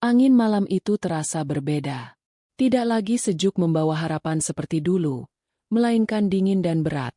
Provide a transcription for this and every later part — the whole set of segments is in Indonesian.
Angin malam itu terasa berbeda. Tidak lagi sejuk membawa harapan seperti dulu, melainkan dingin dan berat,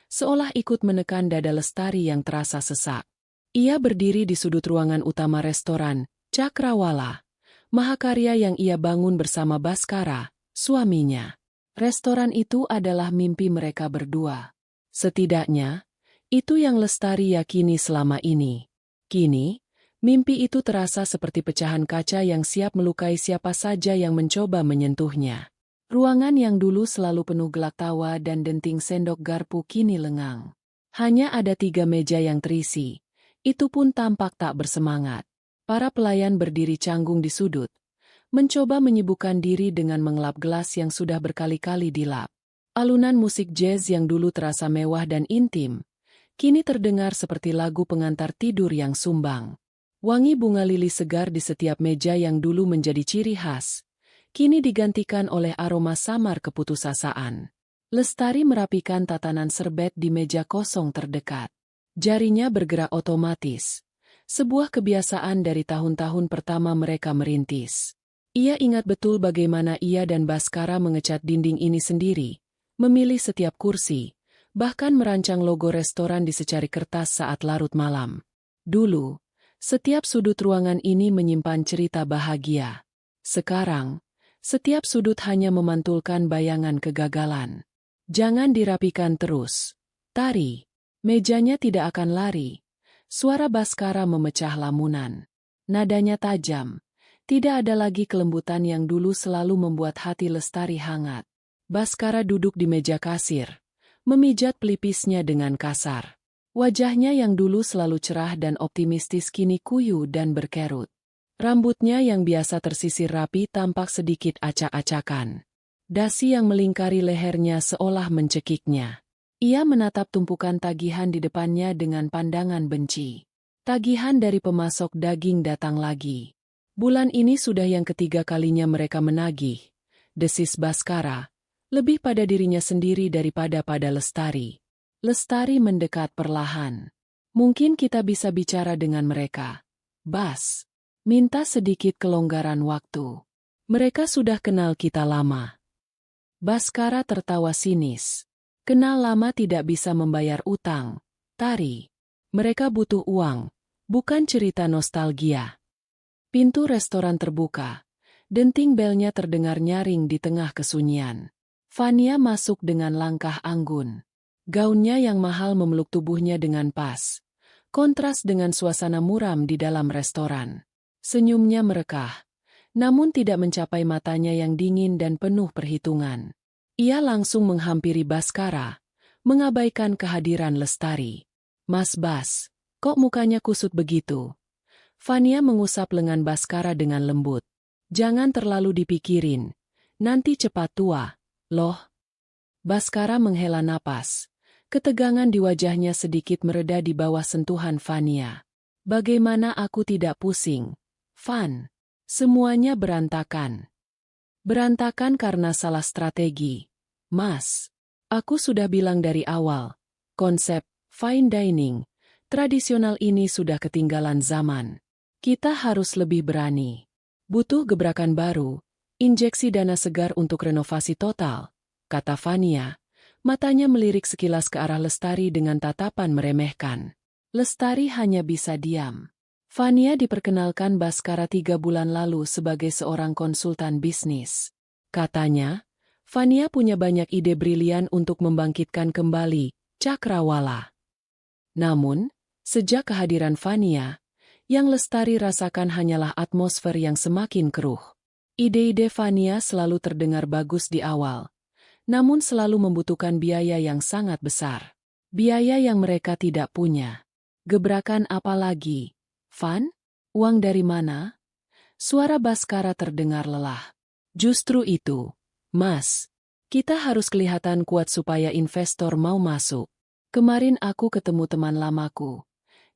seolah ikut menekan dada Lestari yang terasa sesak. Ia berdiri di sudut ruangan utama restoran Cakrawala, mahakarya yang ia bangun bersama Baskara, suaminya. Restoran itu adalah mimpi mereka berdua. Setidaknya, itu yang Lestari yakini selama ini. Kini, mimpi itu terasa seperti pecahan kaca yang siap melukai siapa saja yang mencoba menyentuhnya. Ruangan yang dulu selalu penuh gelak tawa dan denting sendok garpu kini lengang. Hanya ada 3 meja yang terisi. Itu pun tampak tak bersemangat. Para pelayan berdiri canggung di sudut, mencoba menyibukkan diri dengan mengelap gelas yang sudah berkali-kali dilap. Alunan musik jazz yang dulu terasa mewah dan intim, kini terdengar seperti lagu pengantar tidur yang sumbang. Wangi bunga lili segar di setiap meja yang dulu menjadi ciri khas, kini digantikan oleh aroma samar keputusasaan. Lestari merapikan tatanan serbet di meja kosong terdekat. Jarinya bergerak otomatis, sebuah kebiasaan dari tahun-tahun pertama mereka merintis. Ia ingat betul bagaimana ia dan Baskara mengecat dinding ini sendiri, memilih setiap kursi, bahkan merancang logo restoran di secari kertas saat larut malam. Dulu, setiap sudut ruangan ini menyimpan cerita bahagia. Sekarang, setiap sudut hanya memantulkan bayangan kegagalan. Jangan dirapikan terus. Tari. Mejanya tidak akan lari. Suara Baskara memecah lamunan. Nadanya tajam. Tidak ada lagi kelembutan yang dulu selalu membuat hati Lestari hangat. Baskara duduk di meja kasir, memijat pelipisnya dengan kasar. Wajahnya yang dulu selalu cerah dan optimistis kini kuyu dan berkerut. Rambutnya yang biasa tersisir rapi tampak sedikit acak-acakan. Dasi yang melingkari lehernya seolah mencekiknya. Ia menatap tumpukan tagihan di depannya dengan pandangan benci. Tagihan dari pemasok daging datang lagi. Bulan ini sudah yang ketiga kalinya mereka menagih, desis Baskara, lebih pada dirinya sendiri daripada pada Lestari. Lestari mendekat perlahan. Mungkin kita bisa bicara dengan mereka. Bas, minta sedikit kelonggaran waktu. Mereka sudah kenal kita lama. Baskara tertawa sinis. Kenal lama tidak bisa membayar utang. Tari. Mereka butuh uang, bukan cerita nostalgia. Pintu restoran terbuka. Denting belnya terdengar nyaring di tengah kesunyian. Fania masuk dengan langkah anggun. Gaunnya yang mahal memeluk tubuhnya dengan pas. Kontras dengan suasana muram di dalam restoran. Senyumnya merekah, namun tidak mencapai matanya yang dingin dan penuh perhitungan. Ia langsung menghampiri Baskara, mengabaikan kehadiran Lestari. Mas Bas, kok mukanya kusut begitu? Fania mengusap lengan Baskara dengan lembut. Jangan terlalu dipikirin, nanti cepat tua, loh. Baskara menghela napas. Ketegangan di wajahnya sedikit mereda di bawah sentuhan Fania. Bagaimana aku tidak pusing? Van, semuanya berantakan. Berantakan karena salah strategi. Mas, aku sudah bilang dari awal, konsep fine dining tradisional ini sudah ketinggalan zaman. Kita harus lebih berani. Butuh gebrakan baru, injeksi dana segar untuk renovasi total, kata Fania. Matanya melirik sekilas ke arah Lestari dengan tatapan meremehkan. Lestari hanya bisa diam. Fania diperkenalkan Baskara 3 bulan lalu sebagai seorang konsultan bisnis. Katanya, Fania punya banyak ide brilian untuk membangkitkan kembali Cakrawala. Namun, sejak kehadiran Fania, yang Lestari rasakan hanyalah atmosfer yang semakin keruh. Ide-ide Fania selalu terdengar bagus di awal, namun selalu membutuhkan biaya yang sangat besar. Biaya yang mereka tidak punya. Gebrakan apa lagi? Van? Uang dari mana? Suara Baskara terdengar lelah. Justru itu, Mas. Kita harus kelihatan kuat supaya investor mau masuk. Kemarin aku ketemu teman lamaku.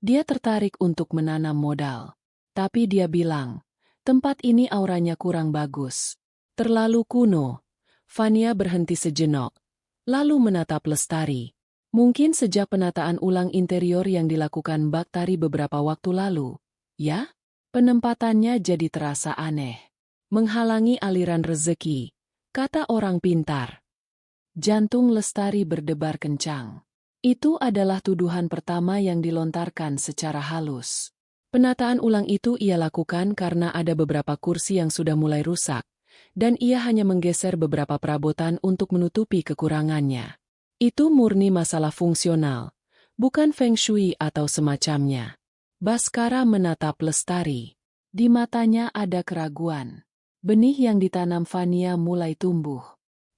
Dia tertarik untuk menanam modal. Tapi dia bilang, tempat ini auranya kurang bagus. Terlalu kuno. Fania berhenti sejenak, lalu menatap Lestari. Mungkin sejak penataan ulang interior yang dilakukan Baktari beberapa waktu lalu. Ya? Penempatannya jadi terasa aneh. Menghalangi aliran rezeki, kata orang pintar. Jantung Lestari berdebar kencang. Itu adalah tuduhan pertama yang dilontarkan secara halus. Penataan ulang itu ia lakukan karena ada beberapa kursi yang sudah mulai rusak, dan ia hanya menggeser beberapa perabotan untuk menutupi kekurangannya. Itu murni masalah fungsional, bukan feng shui atau semacamnya. Baskara menatap Lestari. Di matanya ada keraguan. Benih yang ditanam Fania mulai tumbuh.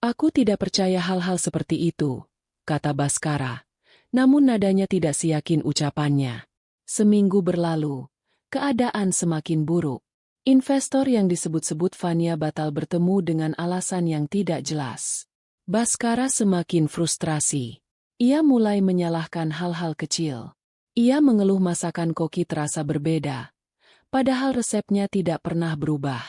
Aku tidak percaya hal-hal seperti itu, kata Baskara. Namun nadanya tidak seyakin ucapannya. Seminggu berlalu, keadaan semakin buruk. Investor yang disebut-sebut Fania batal bertemu dengan alasan yang tidak jelas. Baskara semakin frustrasi. Ia mulai menyalahkan hal-hal kecil. Ia mengeluh masakan koki terasa berbeda, padahal resepnya tidak pernah berubah.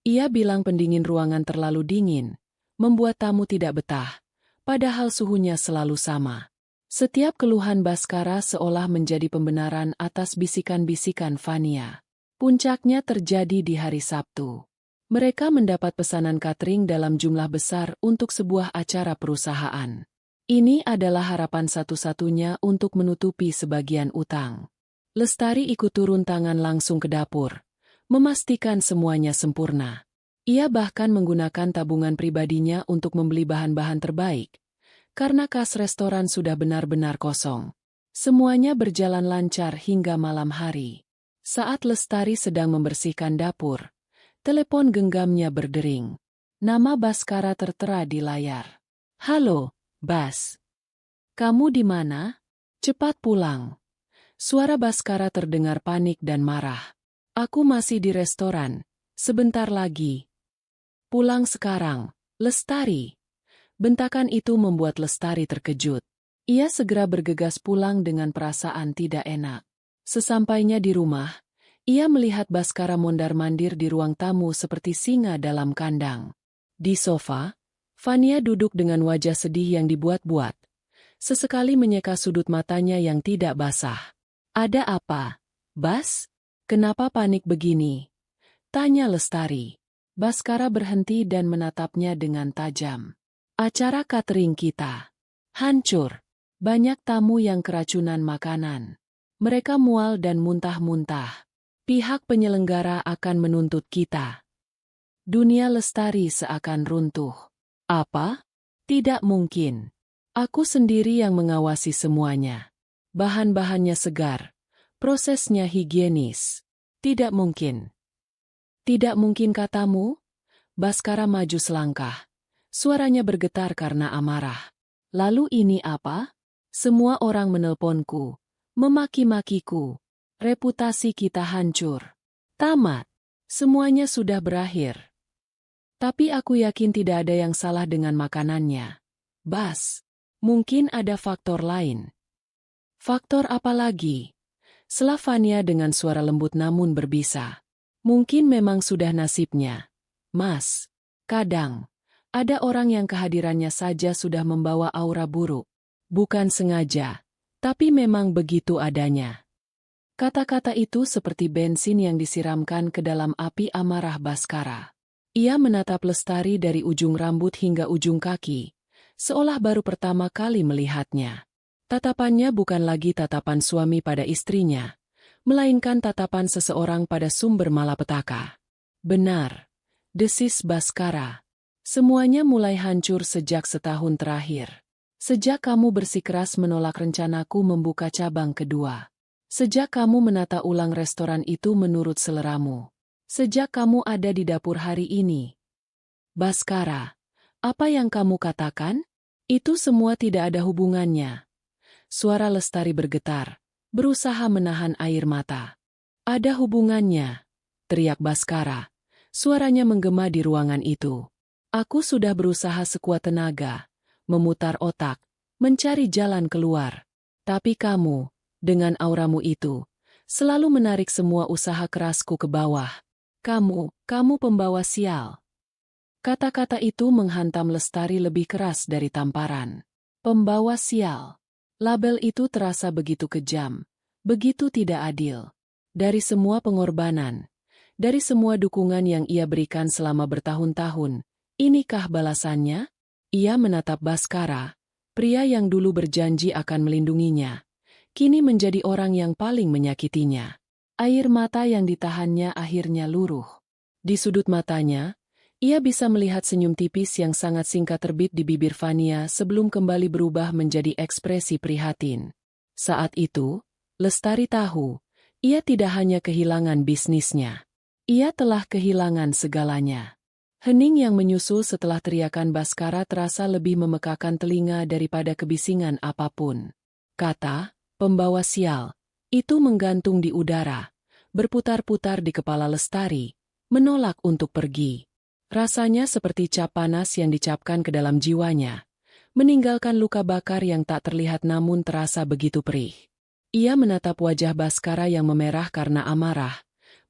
Ia bilang pendingin ruangan terlalu dingin, membuat tamu tidak betah, padahal suhunya selalu sama. Setiap keluhan Baskara seolah menjadi pembenaran atas bisikan-bisikan Fania. Puncaknya terjadi di hari Sabtu. Mereka mendapat pesanan catering dalam jumlah besar untuk sebuah acara perusahaan. Ini adalah harapan satu-satunya untuk menutupi sebagian utang. Lestari ikut turun tangan langsung ke dapur, memastikan semuanya sempurna. Ia bahkan menggunakan tabungan pribadinya untuk membeli bahan-bahan terbaik, karena kas restoran sudah benar-benar kosong. Semuanya berjalan lancar hingga malam hari. Saat Lestari sedang membersihkan dapur, telepon genggamnya berdering. Nama Baskara tertera di layar. "Halo, Bas. Kamu di mana? Cepat pulang." Suara Baskara terdengar panik dan marah. "Aku masih di restoran. Sebentar lagi." "Pulang sekarang, Lestari." Bentakan itu membuat Lestari terkejut. Ia segera bergegas pulang dengan perasaan tidak enak. Sesampainya di rumah, ia melihat Baskara mondar-mandir di ruang tamu seperti singa dalam kandang. Di sofa, Fania duduk dengan wajah sedih yang dibuat-buat. Sesekali menyeka sudut matanya yang tidak basah. "Ada apa, Bas? Kenapa panik begini?" tanya Lestari. Baskara berhenti dan menatapnya dengan tajam. "Acara catering kita hancur. Banyak tamu yang keracunan makanan. Mereka mual dan muntah-muntah. Pihak penyelenggara akan menuntut kita." Dunia Lestari seakan runtuh. "Apa? Tidak mungkin. Aku sendiri yang mengawasi semuanya. Bahan-bahannya segar. Prosesnya higienis. Tidak mungkin." "Tidak mungkin katamu?" Baskara maju selangkah. Suaranya bergetar karena amarah. "Lalu ini apa? Semua orang menelponku, memaki-makiku. Reputasi kita hancur. Tamat. Semuanya sudah berakhir. Tapi aku yakin tidak ada yang salah dengan makanannya. Bas, mungkin ada faktor lain." "Faktor apa lagi?" sela Fania dengan suara lembut namun berbisa. "Mungkin memang sudah nasibnya, Mas. Kadang, ada orang yang kehadirannya saja sudah membawa aura buruk. Bukan sengaja, tapi memang begitu adanya." Kata-kata itu seperti bensin yang disiramkan ke dalam api amarah Baskara. Ia menatap Lestari dari ujung rambut hingga ujung kaki, seolah baru pertama kali melihatnya. Tatapannya bukan lagi tatapan suami pada istrinya, melainkan tatapan seseorang pada sumber malapetaka. "Benar," desis Baskara. "Semuanya mulai hancur sejak setahun terakhir. Sejak kamu bersikeras menolak rencanaku membuka cabang kedua. Sejak kamu menata ulang restoran itu menurut seleramu. Sejak kamu ada di dapur hari ini." "Baskara, apa yang kamu katakan? Itu semua tidak ada hubungannya." Suara Lestari bergetar, berusaha menahan air mata. "Ada hubungannya," teriak Baskara. Suaranya menggema di ruangan itu. "Aku sudah berusaha sekuat tenaga, memutar otak, mencari jalan keluar. Tapi kamu, dengan auramu itu, selalu menarik semua usaha kerasku ke bawah. Kamu pembawa sial." Kata-kata itu menghantam Lestari lebih keras dari tamparan. Pembawa sial. Label itu terasa begitu kejam, begitu tidak adil. Dari semua pengorbanan, Dari semua dukungan yang ia berikan selama bertahun-tahun, inikah balasannya? Ia menatap Baskara, pria yang dulu berjanji akan melindunginya, kini menjadi orang yang paling menyakitinya. Air mata yang ditahannya akhirnya luruh. Di sudut matanya, ia bisa melihat senyum tipis yang sangat singkat terbit di bibir Fania sebelum kembali berubah menjadi ekspresi prihatin. Saat itu, Lestari tahu, ia tidak hanya kehilangan bisnisnya. Ia telah kehilangan segalanya. Hening yang menyusul setelah teriakan Baskara terasa lebih memekakan telinga daripada kebisingan apapun. Kata, "Pembawa sial," itu menggantung di udara, berputar-putar di kepala Lestari, menolak untuk pergi. Rasanya seperti cap panas yang dicapkan ke dalam jiwanya, meninggalkan luka bakar yang tak terlihat namun terasa begitu perih. Ia menatap wajah Baskara yang memerah karena amarah,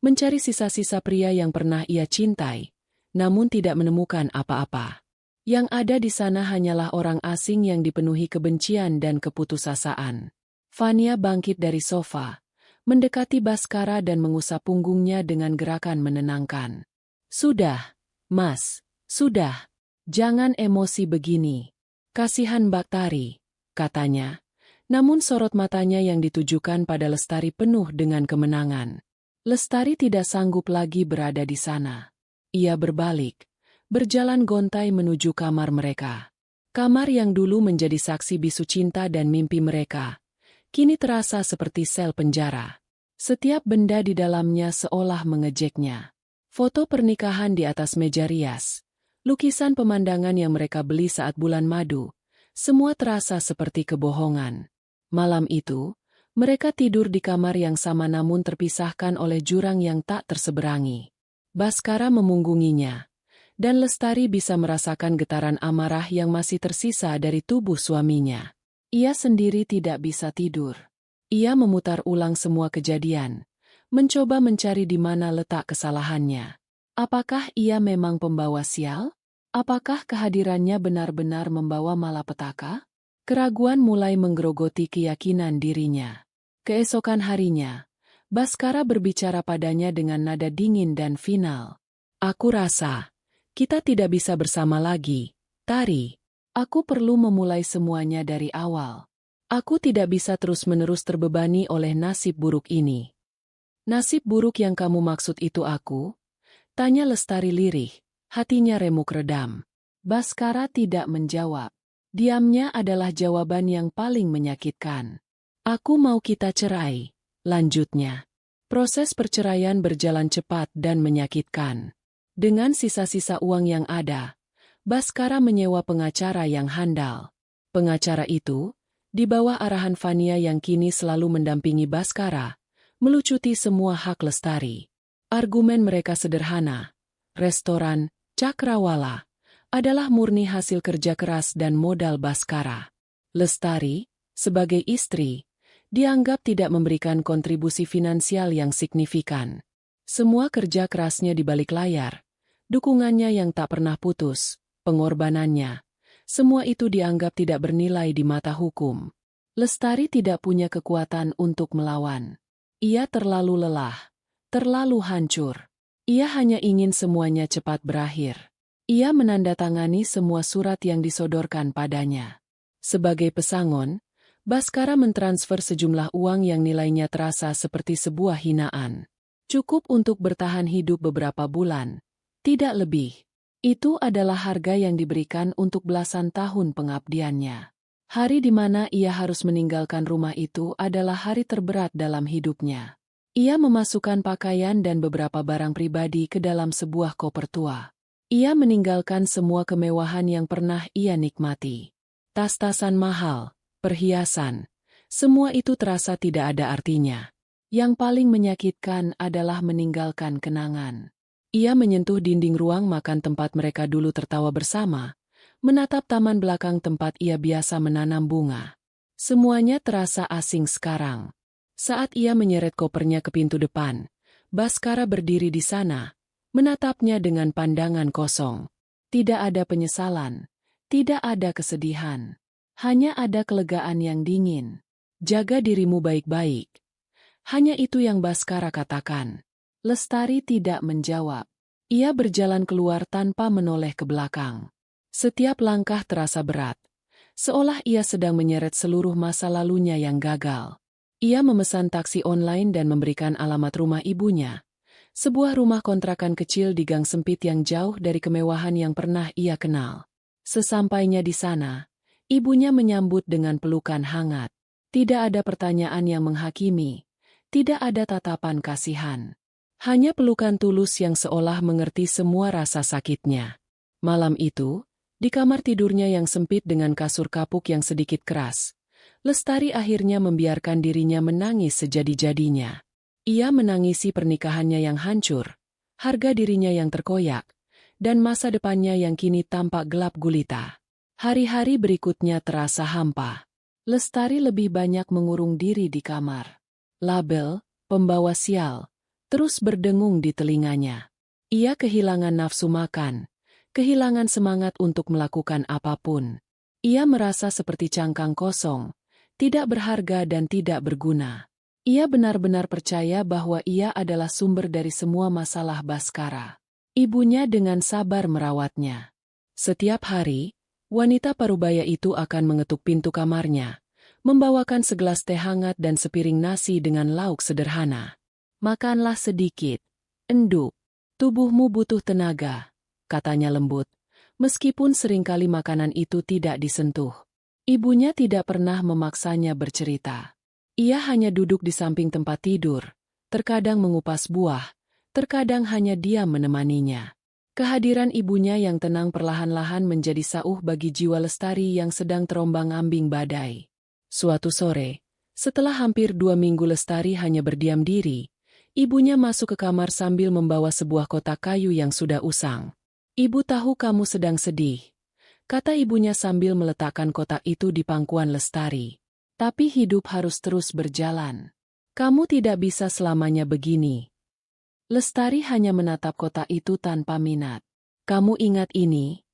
mencari sisa-sisa pria yang pernah ia cintai, namun tidak menemukan apa-apa. Yang ada di sana hanyalah orang asing yang dipenuhi kebencian dan keputusasaan. Fania bangkit dari sofa, mendekati Baskara dan mengusap punggungnya dengan gerakan menenangkan. "Sudah, Mas, sudah. Jangan emosi begini. Kasihan Baktari," katanya. Namun sorot matanya yang ditujukan pada Lestari penuh dengan kemenangan. Lestari tidak sanggup lagi berada di sana. Ia berbalik, berjalan gontai menuju kamar mereka. Kamar yang dulu menjadi saksi bisu cinta dan mimpi mereka, kini terasa seperti sel penjara. Setiap benda di dalamnya seolah mengejeknya. Foto pernikahan di atas meja rias, lukisan pemandangan yang mereka beli saat bulan madu, semua terasa seperti kebohongan. Malam itu, mereka tidur di kamar yang sama namun terpisahkan oleh jurang yang tak terseberangi. Baskara memunggunginya, dan Lestari bisa merasakan getaran amarah yang masih tersisa dari tubuh suaminya. Ia sendiri tidak bisa tidur. Ia memutar ulang semua kejadian, mencoba mencari di mana letak kesalahannya. Apakah ia memang pembawa sial? Apakah kehadirannya benar-benar membawa malapetaka? Keraguan mulai menggerogoti keyakinan dirinya. Keesokan harinya, Baskara berbicara padanya dengan nada dingin dan final. "Aku rasa kita tidak bisa bersama lagi, Tari. Aku perlu memulai semuanya dari awal. Aku tidak bisa terus-menerus terbebani oleh nasib buruk ini." "Nasib buruk yang kamu maksud itu aku?" tanya Lestari lirih, hatinya remuk redam. Baskara tidak menjawab. Diamnya adalah jawaban yang paling menyakitkan. "Aku mau kita cerai," lanjutnya. Proses perceraian berjalan cepat dan menyakitkan. Dengan sisa-sisa uang yang ada, Baskara menyewa pengacara yang handal. Pengacara itu, di bawah arahan Fania yang kini selalu mendampingi Baskara, melucuti semua hak Lestari. Argumen mereka sederhana. Restoran Cakrawala adalah murni hasil kerja keras dan modal Baskara. Lestari, sebagai istri, dianggap tidak memberikan kontribusi finansial yang signifikan. Semua kerja kerasnya di balik layar, dukungannya yang tak pernah putus, pengorbanannya, semua itu dianggap tidak bernilai di mata hukum. Lestari tidak punya kekuatan untuk melawan. Ia terlalu lelah, terlalu hancur. Ia hanya ingin semuanya cepat berakhir. Ia menandatangani semua surat yang disodorkan padanya. Sebagai pesangon, Baskara mentransfer sejumlah uang yang nilainya terasa seperti sebuah hinaan. Cukup untuk bertahan hidup beberapa bulan, tidak lebih. Itu adalah harga yang diberikan untuk belasan tahun pengabdiannya. Hari di mana ia harus meninggalkan rumah itu adalah hari terberat dalam hidupnya. Ia memasukkan pakaian dan beberapa barang pribadi ke dalam sebuah koper tua. Ia meninggalkan semua kemewahan yang pernah ia nikmati. Tas-tasan mahal, perhiasan, semua itu terasa tidak ada artinya. Yang paling menyakitkan adalah meninggalkan kenangan. Ia menyentuh dinding ruang makan tempat mereka dulu tertawa bersama, menatap taman belakang tempat ia biasa menanam bunga. Semuanya terasa asing sekarang. Saat ia menyeret kopernya ke pintu depan, Baskara berdiri di sana, menatapnya dengan pandangan kosong. Tidak ada penyesalan, tidak ada kesedihan. Hanya ada kelegaan yang dingin. "Jaga dirimu baik-baik." Hanya itu yang Baskara katakan. Lestari tidak menjawab. Ia berjalan keluar tanpa menoleh ke belakang. Setiap langkah terasa berat, seolah ia sedang menyeret seluruh masa lalunya yang gagal. Ia memesan taksi online dan memberikan alamat rumah ibunya. Sebuah rumah kontrakan kecil di gang sempit yang jauh dari kemewahan yang pernah ia kenal. Sesampainya di sana, ibunya menyambut dengan pelukan hangat. Tidak ada pertanyaan yang menghakimi, tidak ada tatapan kasihan. Hanya pelukan tulus yang seolah mengerti semua rasa sakitnya. Malam itu, di kamar tidurnya yang sempit dengan kasur kapuk yang sedikit keras, Lestari akhirnya membiarkan dirinya menangis sejadi-jadinya. Ia menangisi pernikahannya yang hancur, harga dirinya yang terkoyak, dan masa depannya yang kini tampak gelap gulita. Hari-hari berikutnya terasa hampa. Lestari lebih banyak mengurung diri di kamar. Label, pembawa sial, terus berdengung di telinganya. Ia kehilangan nafsu makan, kehilangan semangat untuk melakukan apapun. Ia merasa seperti cangkang kosong, tidak berharga dan tidak berguna. Ia benar-benar percaya bahwa ia adalah sumber dari semua masalah Baskara. Ibunya dengan sabar merawatnya. Setiap hari, wanita parubaya itu akan mengetuk pintu kamarnya, membawakan segelas teh hangat dan sepiring nasi dengan lauk sederhana. Makanlah sedikit, Enduk. Tubuhmu butuh tenaga, katanya lembut, meskipun seringkali makanan itu tidak disentuh. Ibunya tidak pernah memaksanya bercerita. Ia hanya duduk di samping tempat tidur, terkadang mengupas buah, terkadang hanya diam menemaninya. Kehadiran ibunya yang tenang perlahan-lahan menjadi sauh bagi jiwa Lestari yang sedang terombang-ambing badai. Suatu sore, setelah hampir 2 minggu Lestari hanya berdiam diri, ibunya masuk ke kamar sambil membawa sebuah kotak kayu yang sudah usang. "Ibu tahu kamu sedang sedih," kata ibunya sambil meletakkan kotak itu di pangkuan Lestari. "Tapi hidup harus terus berjalan. Kamu tidak bisa selamanya begini." Lestari hanya menatap kotak itu tanpa minat. "Kamu ingat ini?"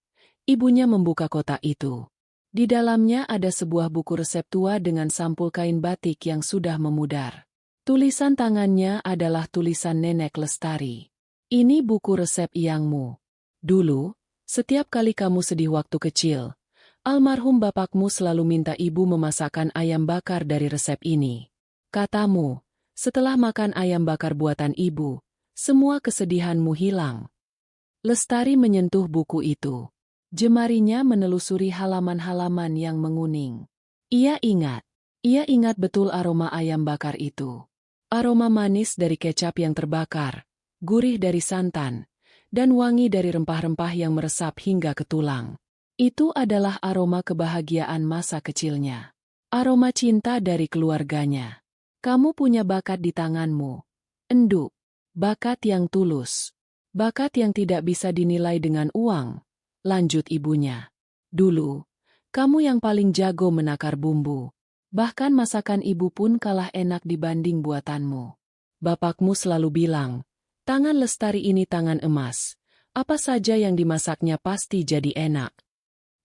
Ibunya membuka kotak itu. Di dalamnya ada sebuah buku resep tua dengan sampul kain batik yang sudah memudar. Tulisan tangannya adalah tulisan nenek Lestari. "Ini buku resep Yangmu. Dulu, setiap kali kamu sedih waktu kecil, almarhum bapakmu selalu minta ibu memasakkan ayam bakar dari resep ini. Katamu, setelah makan ayam bakar buatan ibu, semua kesedihanmu hilang." Lestari menyentuh buku itu. Jemarinya menelusuri halaman-halaman yang menguning. Ia ingat betul aroma ayam bakar itu. Aroma manis dari kecap yang terbakar, gurih dari santan, dan wangi dari rempah-rempah yang meresap hingga ke tulang. Itu adalah aroma kebahagiaan masa kecilnya. Aroma cinta dari keluarganya. "Kamu punya bakat di tanganmu, Enduk. Bakat yang tulus. Bakat yang tidak bisa dinilai dengan uang," lanjut ibunya. "Dulu, kamu yang paling jago menakar bumbu. Bahkan masakan ibu pun kalah enak dibanding buatanmu. Bapakmu selalu bilang, tangan Lestari ini tangan emas. Apa saja yang dimasaknya pasti jadi enak."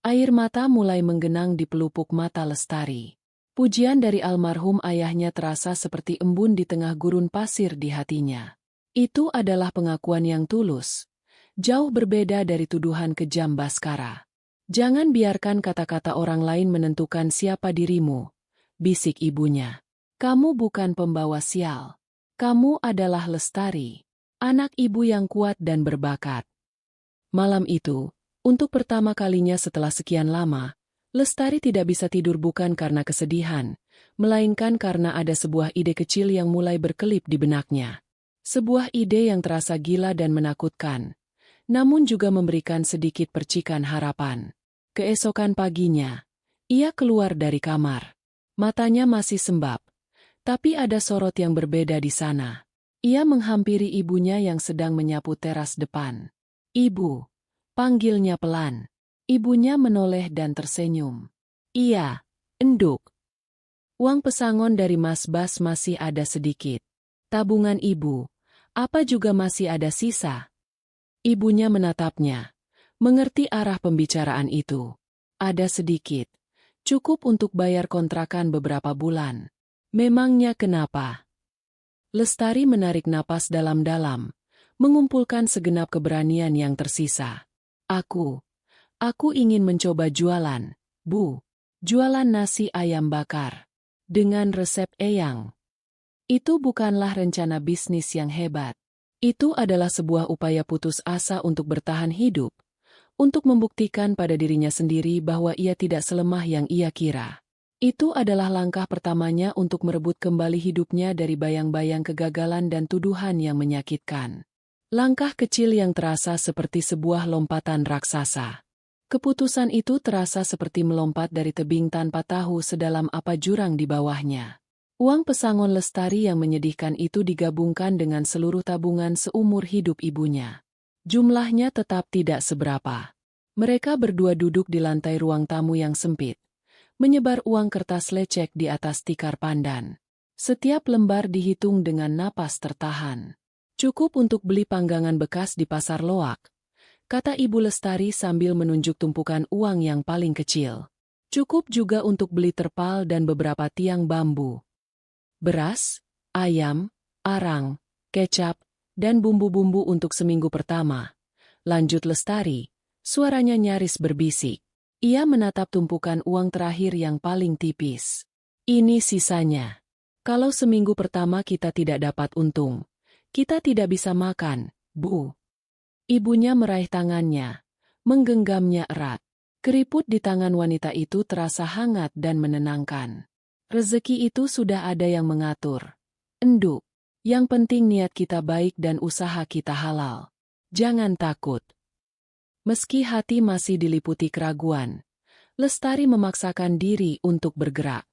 Air mata mulai menggenang di pelupuk mata Lestari. Pujian dari almarhum ayahnya terasa seperti embun di tengah gurun pasir di hatinya. Itu adalah pengakuan yang tulus. Jauh berbeda dari tuduhan kejam Baskara. "Jangan biarkan kata-kata orang lain menentukan siapa dirimu," bisik ibunya. "Kamu bukan pembawa sial. Kamu adalah Lestari, anak ibu yang kuat dan berbakat." Malam itu, untuk pertama kalinya setelah sekian lama, Lestari tidak bisa tidur bukan karena kesedihan, melainkan karena ada sebuah ide kecil yang mulai berkelip di benaknya. Sebuah ide yang terasa gila dan menakutkan, namun juga memberikan sedikit percikan harapan. Keesokan paginya, ia keluar dari kamar. Matanya masih sembab, tapi ada sorot yang berbeda di sana. Ia menghampiri ibunya yang sedang menyapu teras depan. "Ibu," panggilnya pelan. Ibunya menoleh dan tersenyum. "Iya, Enduk. Uang pesangon dari Mas Bas masih ada sedikit. Tabungan ibu, apa juga masih ada sisa?" Ibunya menatapnya, mengerti arah pembicaraan itu. "Ada sedikit. Cukup untuk bayar kontrakan beberapa bulan." "Memangnya kenapa?" Lestari menarik napas dalam-dalam, mengumpulkan segenap keberanian yang tersisa. Aku ingin mencoba jualan, Bu. Jualan nasi ayam bakar. Dengan resep Eyang. Itu bukanlah rencana bisnis yang hebat. Itu adalah sebuah upaya putus asa untuk bertahan hidup, untuk membuktikan pada dirinya sendiri bahwa ia tidak selemah yang ia kira. Itu adalah langkah pertamanya untuk merebut kembali hidupnya dari bayang-bayang kegagalan dan tuduhan yang menyakitkan. Langkah kecil yang terasa seperti sebuah lompatan raksasa. Keputusan itu terasa seperti melompat dari tebing tanpa tahu sedalam apa jurang di bawahnya. Uang pesangon Lestari yang menyedihkan itu digabungkan dengan seluruh tabungan seumur hidup ibunya. Jumlahnya tetap tidak seberapa. Mereka berdua duduk di lantai ruang tamu yang sempit, menyebar uang kertas lecek di atas tikar pandan. Setiap lembar dihitung dengan napas tertahan. Cukup untuk beli panggangan bekas di pasar loak, kata Ibu Lestari sambil menunjuk tumpukan uang yang paling kecil. Cukup juga untuk beli terpal dan beberapa tiang bambu. Beras, ayam, arang, kecap, dan bumbu-bumbu untuk seminggu pertama. Lanjut Lestari, suaranya nyaris berbisik. Ia menatap tumpukan uang terakhir yang paling tipis. Ini sisanya. Kalau seminggu pertama kita tidak dapat untung, kita tidak bisa makan, Bu. Ibunya meraih tangannya, menggenggamnya erat. Keriput di tangan wanita itu terasa hangat dan menenangkan. Rezeki itu sudah ada yang mengatur. Enduk. Yang penting niat kita baik dan usaha kita halal. Jangan takut. Meski hati masih diliputi keraguan, Lestari memaksakan diri untuk bergerak.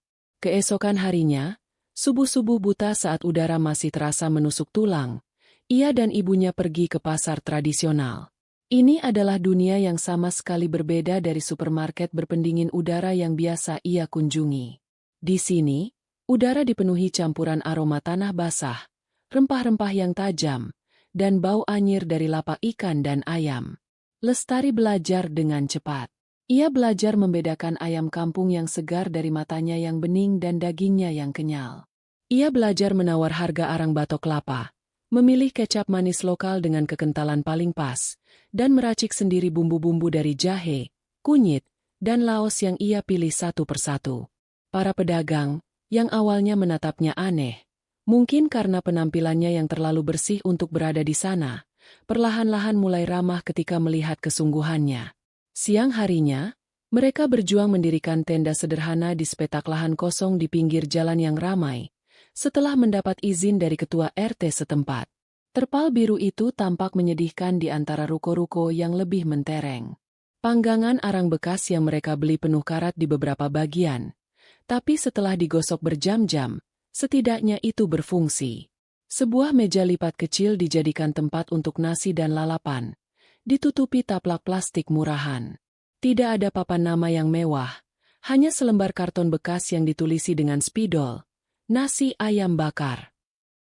Keesokan harinya, subuh-subuh buta saat udara masih terasa menusuk tulang, ia dan ibunya pergi ke pasar tradisional. Ini adalah dunia yang sama sekali berbeda dari supermarket berpendingin udara yang biasa ia kunjungi. Di sini, udara dipenuhi campuran aroma tanah basah, rempah-rempah yang tajam, dan bau anyir dari lapak ikan dan ayam. Lestari belajar dengan cepat. Ia belajar membedakan ayam kampung yang segar dari matanya yang bening dan dagingnya yang kenyal. Ia belajar menawar harga arang batok kelapa, memilih kecap manis lokal dengan kekentalan paling pas, dan meracik sendiri bumbu-bumbu dari jahe, kunyit, dan laos yang ia pilih satu persatu. Para pedagang, yang awalnya menatapnya aneh, mungkin karena penampilannya yang terlalu bersih untuk berada di sana, perlahan-lahan mulai ramah ketika melihat kesungguhannya. Siang harinya, mereka berjuang mendirikan tenda sederhana di sepetak lahan kosong di pinggir jalan yang ramai, setelah mendapat izin dari ketua RT setempat. Terpal biru itu tampak menyedihkan di antara ruko-ruko yang lebih mentereng. Panggangan arang bekas yang mereka beli penuh karat di beberapa bagian, tapi setelah digosok berjam-jam, setidaknya itu berfungsi. Sebuah meja lipat kecil dijadikan tempat untuk nasi dan lalapan, ditutupi taplak plastik murahan. Tidak ada papan nama yang mewah, hanya selembar karton bekas yang ditulisi dengan spidol, nasi ayam bakar.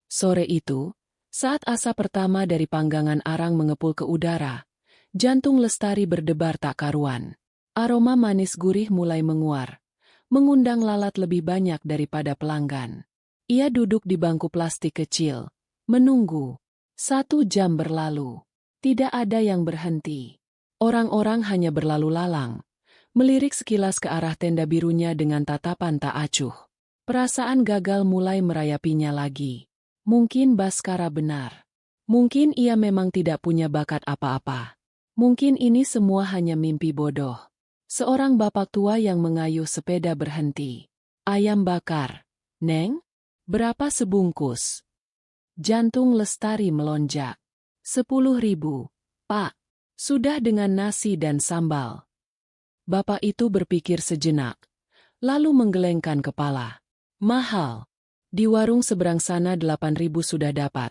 Sore itu, saat asap pertama dari panggangan arang mengepul ke udara, jantung Lestari berdebar tak karuan. Aroma manis gurih mulai menguar, mengundang lalat lebih banyak daripada pelanggan. Ia duduk di bangku plastik kecil, menunggu. 1 jam berlalu. Tidak ada yang berhenti. Orang-orang hanya berlalu lalang, melirik sekilas ke arah tenda birunya dengan tatapan tak acuh. Perasaan gagal mulai merayapinya lagi. Mungkin Baskara benar. Mungkin ia memang tidak punya bakat apa-apa. Mungkin ini semua hanya mimpi bodoh. Seorang bapak tua yang mengayuh sepeda berhenti. Ayam bakar. Neng? Berapa sebungkus? Jantung Lestari melonjak. 10.000, Pak. Sudah dengan nasi dan sambal. Bapak itu berpikir sejenak, lalu menggelengkan kepala. Mahal. Di warung seberang sana 8.000 sudah dapat.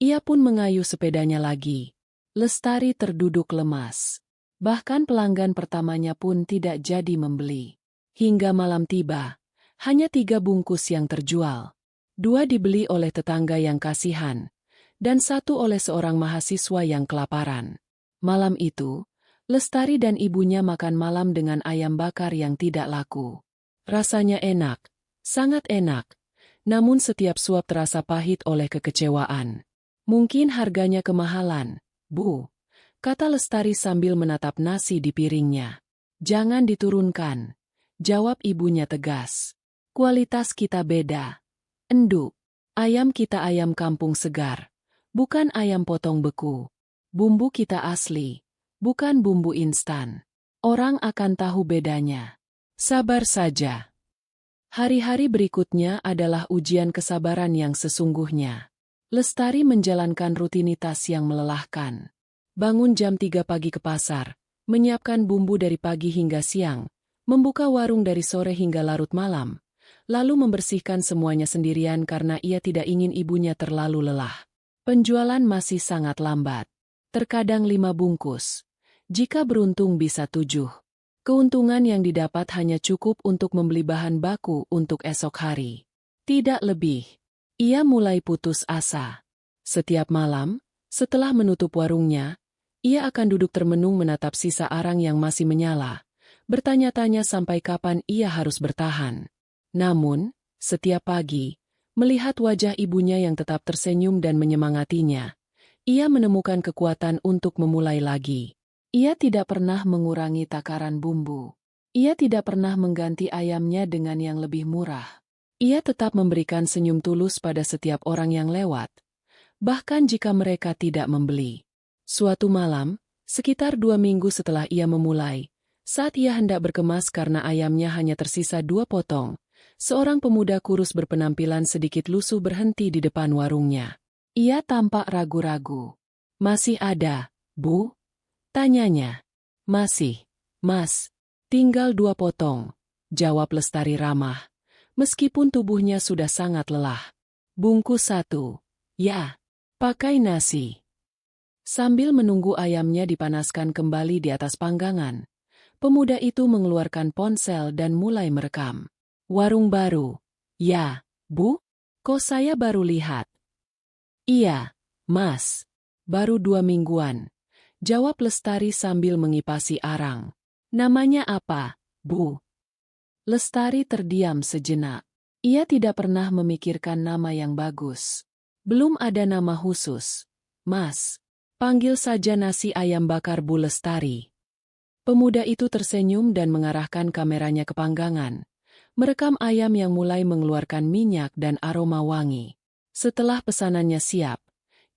Ia pun mengayuh sepedanya lagi. Lestari terduduk lemas. Bahkan pelanggan pertamanya pun tidak jadi membeli. Hingga malam tiba, hanya 3 bungkus yang terjual. 2 dibeli oleh tetangga yang kasihan, dan 1 oleh seorang mahasiswa yang kelaparan. Malam itu, Lestari dan ibunya makan malam dengan ayam bakar yang tidak laku. Rasanya enak, sangat enak, namun setiap suap terasa pahit oleh kekecewaan. Mungkin harganya kemahalan, Bu, kata Lestari sambil menatap nasi di piringnya. Jangan diturunkan, jawab ibunya tegas. Kualitas kita beda. Enduk, ayam kita ayam kampung segar, bukan ayam potong beku. Bumbu kita asli, bukan bumbu instan. Orang akan tahu bedanya. Sabar saja. Hari-hari berikutnya adalah ujian kesabaran yang sesungguhnya. Lestari menjalankan rutinitas yang melelahkan. Bangun jam 3 pagi ke pasar, menyiapkan bumbu dari pagi hingga siang, membuka warung dari sore hingga larut malam, lalu membersihkan semuanya sendirian karena ia tidak ingin ibunya terlalu lelah. Penjualan masih sangat lambat. Terkadang 5 bungkus. Jika beruntung bisa 7. Keuntungan yang didapat hanya cukup untuk membeli bahan baku untuk esok hari. Tidak lebih. Ia mulai putus asa. Setiap malam, setelah menutup warungnya, ia akan duduk termenung menatap sisa arang yang masih menyala, bertanya-tanya sampai kapan ia harus bertahan. Namun, setiap pagi, melihat wajah ibunya yang tetap tersenyum dan menyemangatinya, ia menemukan kekuatan untuk memulai lagi. Ia tidak pernah mengurangi takaran bumbu. Ia tidak pernah mengganti ayamnya dengan yang lebih murah. Ia tetap memberikan senyum tulus pada setiap orang yang lewat, bahkan jika mereka tidak membeli. Suatu malam, sekitar 2 minggu setelah ia memulai, saat ia hendak berkemas karena ayamnya hanya tersisa 2 potong, seorang pemuda kurus berpenampilan sedikit lusuh berhenti di depan warungnya. Ia tampak ragu-ragu. "Masih ada, Bu?" tanyanya. "Masih, Mas. Tinggal 2 potong," jawab Lestari ramah, meskipun tubuhnya sudah sangat lelah. "Bungkus 1. Ya, pakai nasi." Sambil menunggu ayamnya dipanaskan kembali di atas panggangan, pemuda itu mengeluarkan ponsel dan mulai merekam. "Warung baru." "Ya, Bu? Kok saya baru lihat?" "Iya, Mas. Baru 2 mingguan," jawab Lestari sambil mengipasi arang. "Namanya apa, Bu?" Lestari terdiam sejenak. Ia tidak pernah memikirkan nama yang bagus. Belum ada nama khusus. "Mas, panggil saja nasi ayam bakar Bu Lestari." Pemuda itu tersenyum dan mengarahkan kameranya ke panggangan, merekam ayam yang mulai mengeluarkan minyak dan aroma wangi. Setelah pesanannya siap,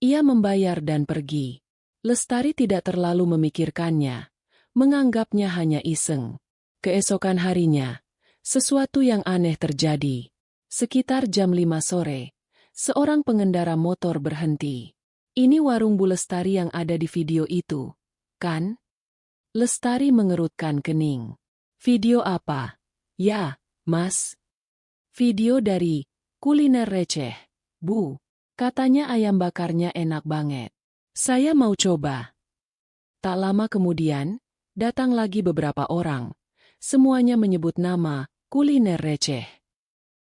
ia membayar dan pergi. Lestari tidak terlalu memikirkannya, menganggapnya hanya iseng. Keesokan harinya, sesuatu yang aneh terjadi. Sekitar jam 5 sore, seorang pengendara motor berhenti. "Ini warung Bu Lestari yang ada di video itu, kan?" Lestari mengerutkan kening. "Video apa?" "Ya, Mas. Video dari Kuliner Receh, Bu. Katanya ayam bakarnya enak banget. Saya mau coba." Tak lama kemudian, datang lagi beberapa orang. Semuanya menyebut nama Kuliner Receh.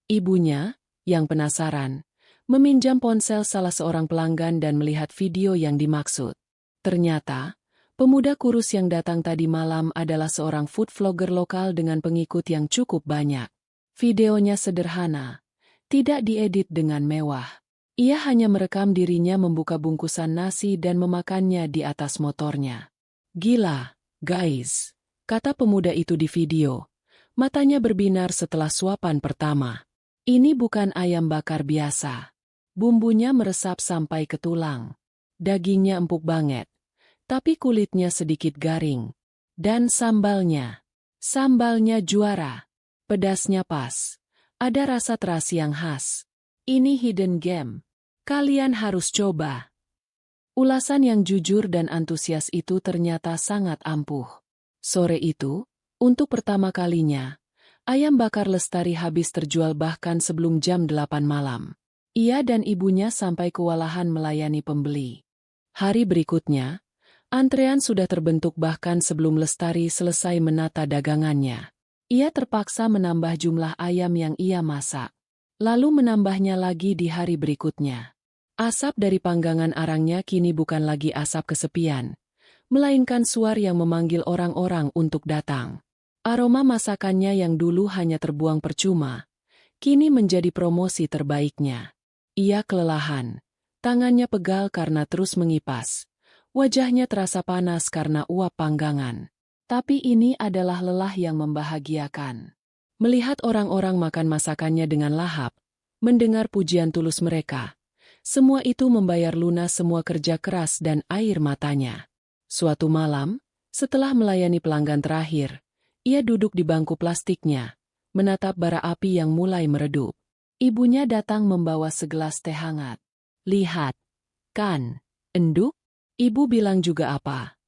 Ibunya, yang penasaran, meminjam ponsel salah seorang pelanggan dan melihat video yang dimaksud. Ternyata, pemuda kurus yang datang tadi malam adalah seorang food vlogger lokal dengan pengikut yang cukup banyak. Videonya sederhana, tidak diedit dengan mewah. Ia hanya merekam dirinya membuka bungkusan nasi dan memakannya di atas motornya. "Gila, guys," kata pemuda itu di video. Matanya berbinar setelah suapan pertama. "Ini bukan ayam bakar biasa. Bumbunya meresap sampai ke tulang. Dagingnya empuk banget, tapi kulitnya sedikit garing. Dan sambalnya juara. Pedasnya pas. Ada rasa terasi yang khas. Ini hidden gem. Kalian harus coba." Ulasan yang jujur dan antusias itu ternyata sangat ampuh. Sore itu, untuk pertama kalinya, ayam bakar Lestari habis terjual bahkan sebelum jam 8 malam. Ia dan ibunya sampai kewalahan melayani pembeli. Hari berikutnya, antrean sudah terbentuk bahkan sebelum Lestari selesai menata dagangannya. Ia terpaksa menambah jumlah ayam yang ia masak, lalu menambahnya lagi di hari berikutnya. Asap dari panggangan arangnya kini bukan lagi asap kesepian, melainkan suar yang memanggil orang-orang untuk datang. Aroma masakannya yang dulu hanya terbuang percuma, kini menjadi promosi terbaiknya. Ia kelelahan. Tangannya pegal karena terus mengipas. Wajahnya terasa panas karena uap panggangan. Tapi ini adalah lelah yang membahagiakan. Melihat orang-orang makan masakannya dengan lahap, mendengar pujian tulus mereka, semua itu membayar lunas semua kerja keras dan air matanya. Suatu malam, setelah melayani pelanggan terakhir, ia duduk di bangku plastiknya, menatap bara api yang mulai meredup. Ibunya datang membawa segelas teh hangat. "Lihat, kan, enduk?" Ibu bilang juga apa?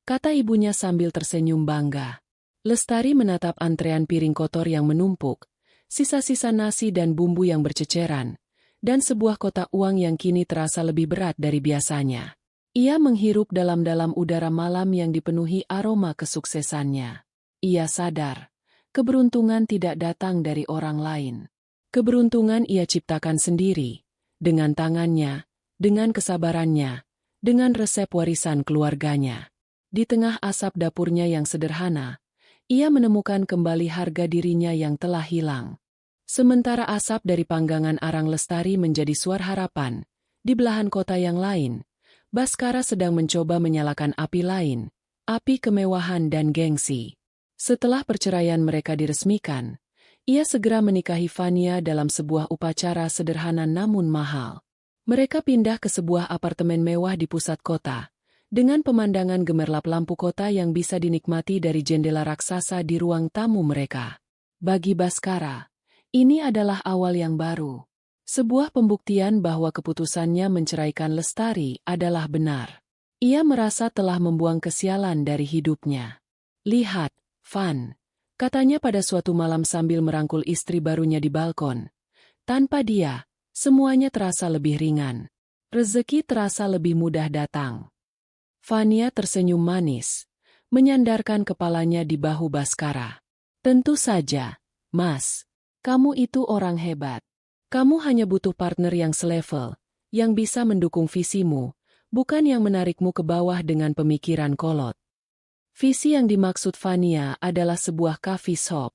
Kata ibunya sambil tersenyum bangga. Lestari menatap antrean piring kotor yang menumpuk, sisa-sisa nasi dan bumbu yang berceceran, dan sebuah kotak uang yang kini terasa lebih berat dari biasanya. Ia menghirup dalam-dalam udara malam yang dipenuhi aroma kesuksesannya. Ia sadar, keberuntungan tidak datang dari orang lain. Keberuntungan ia ciptakan sendiri, dengan tangannya, dengan kesabarannya, dengan resep warisan keluarganya. Di tengah asap dapurnya yang sederhana, ia menemukan kembali harga dirinya yang telah hilang. Sementara asap dari panggangan arang Lestari menjadi suara harapan, di belahan kota yang lain, Baskara sedang mencoba menyalakan api lain, api kemewahan dan gengsi. Setelah perceraian mereka diresmikan, ia segera menikahi Fania dalam sebuah upacara sederhana namun mahal. Mereka pindah ke sebuah apartemen mewah di pusat kota, dengan pemandangan gemerlap lampu kota yang bisa dinikmati dari jendela raksasa di ruang tamu mereka. Bagi Baskara, ini adalah awal yang baru. Sebuah pembuktian bahwa keputusannya menceraikan Lestari adalah benar. Ia merasa telah membuang kesialan dari hidupnya. "Lihat, Van," katanya pada suatu malam sambil merangkul istri barunya di balkon. Tanpa dia, semuanya terasa lebih ringan. Rezeki terasa lebih mudah datang. Fania tersenyum manis, menyandarkan kepalanya di bahu Baskara. "Tentu saja, Mas. Kamu itu orang hebat. Kamu hanya butuh partner yang selevel, yang bisa mendukung visimu, bukan yang menarikmu ke bawah dengan pemikiran kolot." Visi yang dimaksud Fania adalah sebuah coffee shop.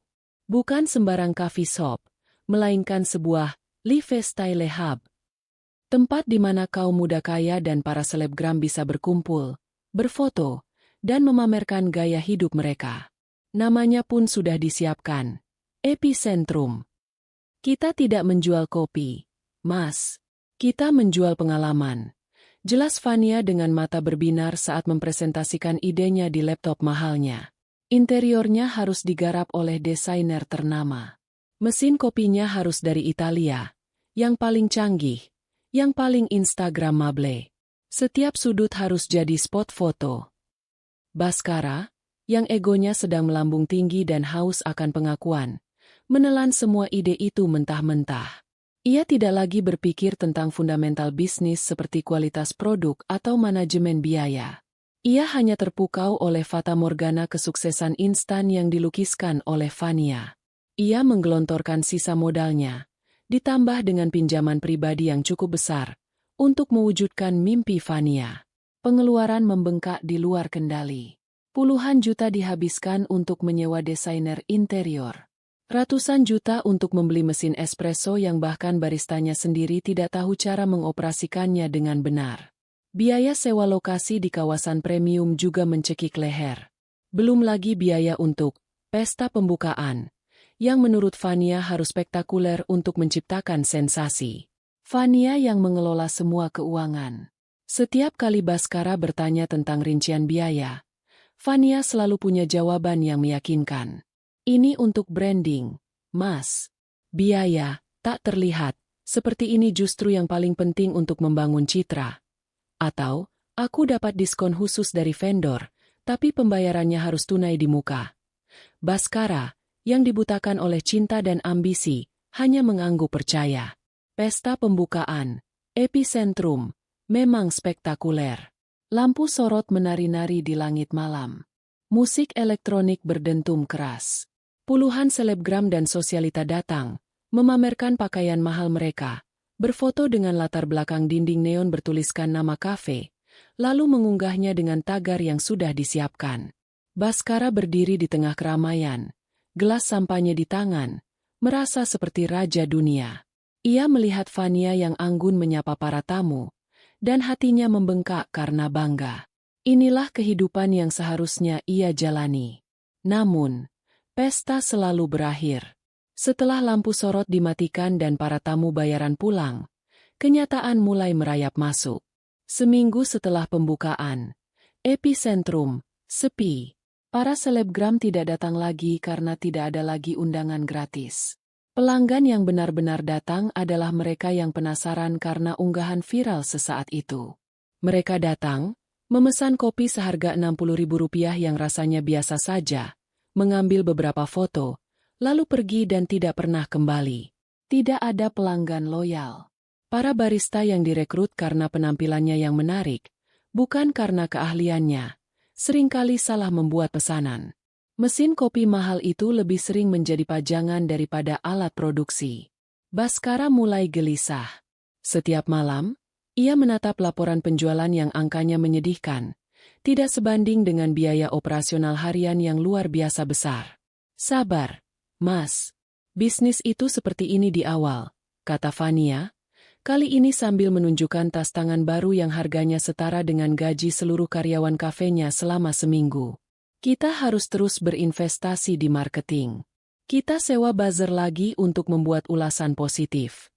Bukan sembarang coffee shop, melainkan sebuah lifestyle hub. Tempat di mana kaum muda kaya dan para selebgram bisa berkumpul, berfoto, dan memamerkan gaya hidup mereka. Namanya pun sudah disiapkan. Epicentrum. "Kita tidak menjual kopi, Mas. Kita menjual pengalaman," jelas Fania dengan mata berbinar saat mempresentasikan idenya di laptop mahalnya. Interiornya harus digarap oleh desainer ternama. Mesin kopinya harus dari Italia, yang paling canggih, yang paling instagramable. Setiap sudut harus jadi spot foto. Baskara, yang egonya sedang melambung tinggi dan haus akan pengakuan, menelan semua ide itu mentah-mentah. Ia tidak lagi berpikir tentang fundamental bisnis seperti kualitas produk atau manajemen biaya. Ia hanya terpukau oleh fata morgana kesuksesan instan yang dilukiskan oleh Fania. Ia menggelontorkan sisa modalnya, ditambah dengan pinjaman pribadi yang cukup besar, untuk mewujudkan mimpi Fania. Pengeluaran membengkak di luar kendali. Puluhan juta dihabiskan untuk menyewa desainer interior. Ratusan juta untuk membeli mesin espresso yang bahkan baristanya sendiri tidak tahu cara mengoperasikannya dengan benar. Biaya sewa lokasi di kawasan premium juga mencekik leher. Belum lagi biaya untuk pesta pembukaan, yang menurut Fania harus spektakuler untuk menciptakan sensasi. Fania yang mengelola semua keuangan. Setiap kali Baskara bertanya tentang rincian biaya, Fania selalu punya jawaban yang meyakinkan. "Ini untuk branding, Mas. Biaya, tak terlihat, seperti ini justru yang paling penting untuk membangun citra." Atau, "Aku dapat diskon khusus dari vendor, tapi pembayarannya harus tunai di muka." Baskara, yang dibutakan oleh cinta dan ambisi, hanya mengangguk percaya. Pesta pembukaan, Epicentrum, memang spektakuler. Lampu sorot menari-nari di langit malam. Musik elektronik berdentum keras. Puluhan selebgram dan sosialita datang, memamerkan pakaian mahal mereka, berfoto dengan latar belakang dinding neon bertuliskan nama kafe, lalu mengunggahnya dengan tagar yang sudah disiapkan. Baskara berdiri di tengah keramaian, gelas sampahnya di tangan, merasa seperti raja dunia. Ia melihat Fania yang anggun menyapa para tamu, dan hatinya membengkak karena bangga. Inilah kehidupan yang seharusnya ia jalani. Namun, pesta selalu berakhir. Setelah lampu sorot dimatikan dan para tamu bayaran pulang, kenyataan mulai merayap masuk. Seminggu setelah pembukaan, epicentrum sepi. Para selebgram tidak datang lagi karena tidak ada lagi undangan gratis. Pelanggan yang benar-benar datang adalah mereka yang penasaran karena unggahan viral sesaat itu. Mereka datang, memesan kopi seharga Rp60.000 yang rasanya biasa saja, mengambil beberapa foto, lalu pergi dan tidak pernah kembali. Tidak ada pelanggan loyal. Para barista yang direkrut karena penampilannya yang menarik, bukan karena keahliannya, seringkali salah membuat pesanan. Mesin kopi mahal itu lebih sering menjadi pajangan daripada alat produksi. Baskara mulai gelisah. Setiap malam, ia menatap laporan penjualan yang angkanya menyedihkan, tidak sebanding dengan biaya operasional harian yang luar biasa besar. Sabar, Mas. Bisnis itu seperti ini di awal, kata Fania, kali ini sambil menunjukkan tas tangan baru yang harganya setara dengan gaji seluruh karyawan kafenya selama seminggu. Kita harus terus berinvestasi di marketing. Kita sewa buzzer lagi untuk membuat ulasan positif.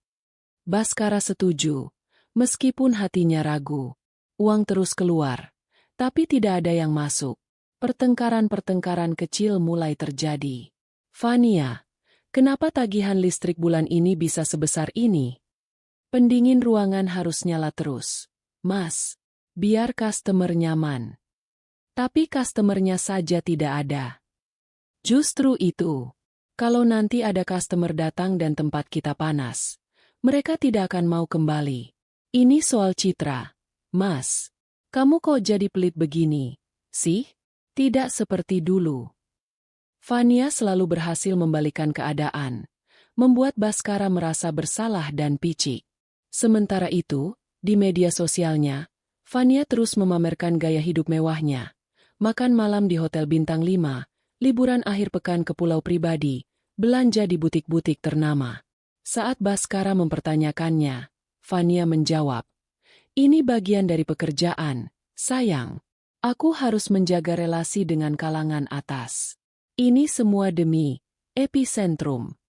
Baskara setuju, meskipun hatinya ragu. Uang terus keluar, tapi tidak ada yang masuk. Pertengkaran-pertengkaran kecil mulai terjadi. Fania, kenapa tagihan listrik bulan ini bisa sebesar ini? Pendingin ruangan harus nyala terus. Mas, biar customer nyaman. Tapi customernya saja tidak ada. Justru itu, kalau nanti ada customer datang dan tempat kita panas, mereka tidak akan mau kembali. Ini soal citra. Mas, kamu kok jadi pelit begini, sih? Tidak seperti dulu. Fania selalu berhasil membalikan keadaan, membuat Baskara merasa bersalah dan picik. Sementara itu, di media sosialnya, Fania terus memamerkan gaya hidup mewahnya. Makan malam di hotel bintang 5, liburan akhir pekan ke pulau pribadi, belanja di butik-butik ternama. Saat Baskara mempertanyakannya, Fania menjawab, "Ini bagian dari pekerjaan, sayang. Aku harus menjaga relasi dengan kalangan atas. Ini semua demi epicentrum."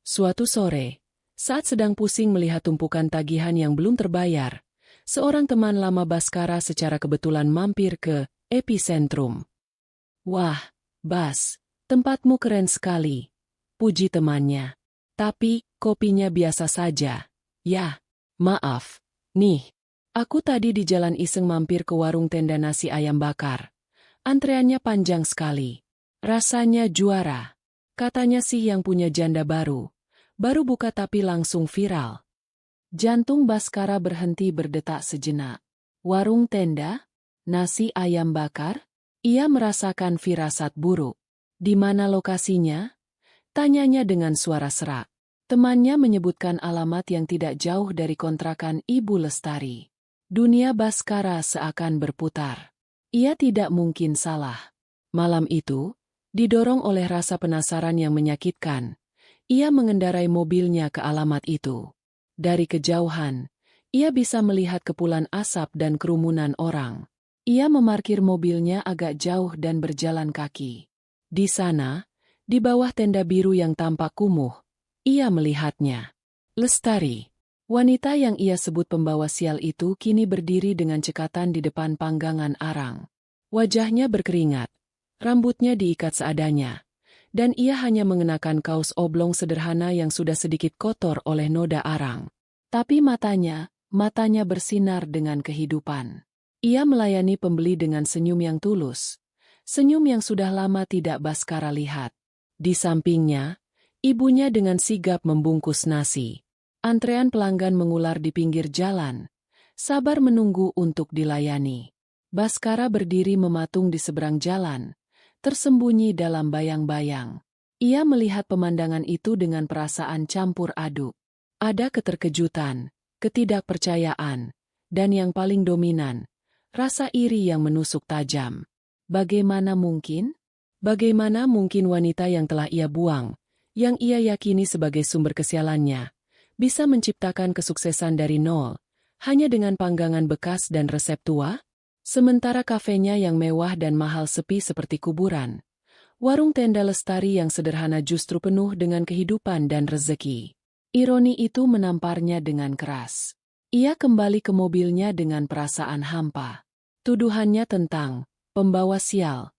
Suatu sore, saat sedang pusing melihat tumpukan tagihan yang belum terbayar, seorang teman lama Baskara secara kebetulan mampir ke epicentrum. "Wah, Bas, tempatmu keren sekali," puji temannya. "Tapi, kopinya biasa saja." "Ya, maaf. Nih, aku tadi di jalan iseng mampir ke warung tenda nasi ayam bakar. Antreannya panjang sekali. Rasanya juara. Katanya sih yang punya janda baru. Baru buka tapi langsung viral." Jantung Baskara berhenti berdetak sejenak. Warung tenda? Nasi ayam bakar? Ia merasakan firasat buruk. "Di mana lokasinya?" tanyanya dengan suara serak. Temannya menyebutkan alamat yang tidak jauh dari kontrakan Ibu Lestari. Dunia Baskara seakan berputar. Ia tidak mungkin salah. Malam itu, didorong oleh rasa penasaran yang menyakitkan, ia mengendarai mobilnya ke alamat itu. Dari kejauhan, ia bisa melihat kepulan asap dan kerumunan orang. Ia memarkir mobilnya agak jauh dan berjalan kaki. Di sana, di bawah tenda biru yang tampak kumuh, ia melihatnya. Lestari. Wanita yang ia sebut pembawa sial itu kini berdiri dengan cekatan di depan panggangan arang. Wajahnya berkeringat, rambutnya diikat seadanya, dan ia hanya mengenakan kaos oblong sederhana yang sudah sedikit kotor oleh noda arang. Tapi matanya bersinar dengan kehidupan. Ia melayani pembeli dengan senyum yang tulus, senyum yang sudah lama tidak Baskara lihat. Di sampingnya, ibunya dengan sigap membungkus nasi. Antrean pelanggan mengular di pinggir jalan, sabar menunggu untuk dilayani. Baskara berdiri mematung di seberang jalan, tersembunyi dalam bayang-bayang. Ia melihat pemandangan itu dengan perasaan campur aduk. Ada keterkejutan, ketidakpercayaan, dan yang paling dominan, rasa iri yang menusuk tajam. Bagaimana mungkin? Bagaimana mungkin wanita yang telah ia buang, yang ia yakini sebagai sumber kesialannya, bisa menciptakan kesuksesan dari nol, hanya dengan panggangan bekas dan resep tua? Sementara kafenya yang mewah dan mahal sepi seperti kuburan. Warung tenda Lestari yang sederhana justru penuh dengan kehidupan dan rezeki. Ironi itu menamparnya dengan keras. Ia kembali ke mobilnya dengan perasaan hampa. Tuduhannya tentang pembawa sial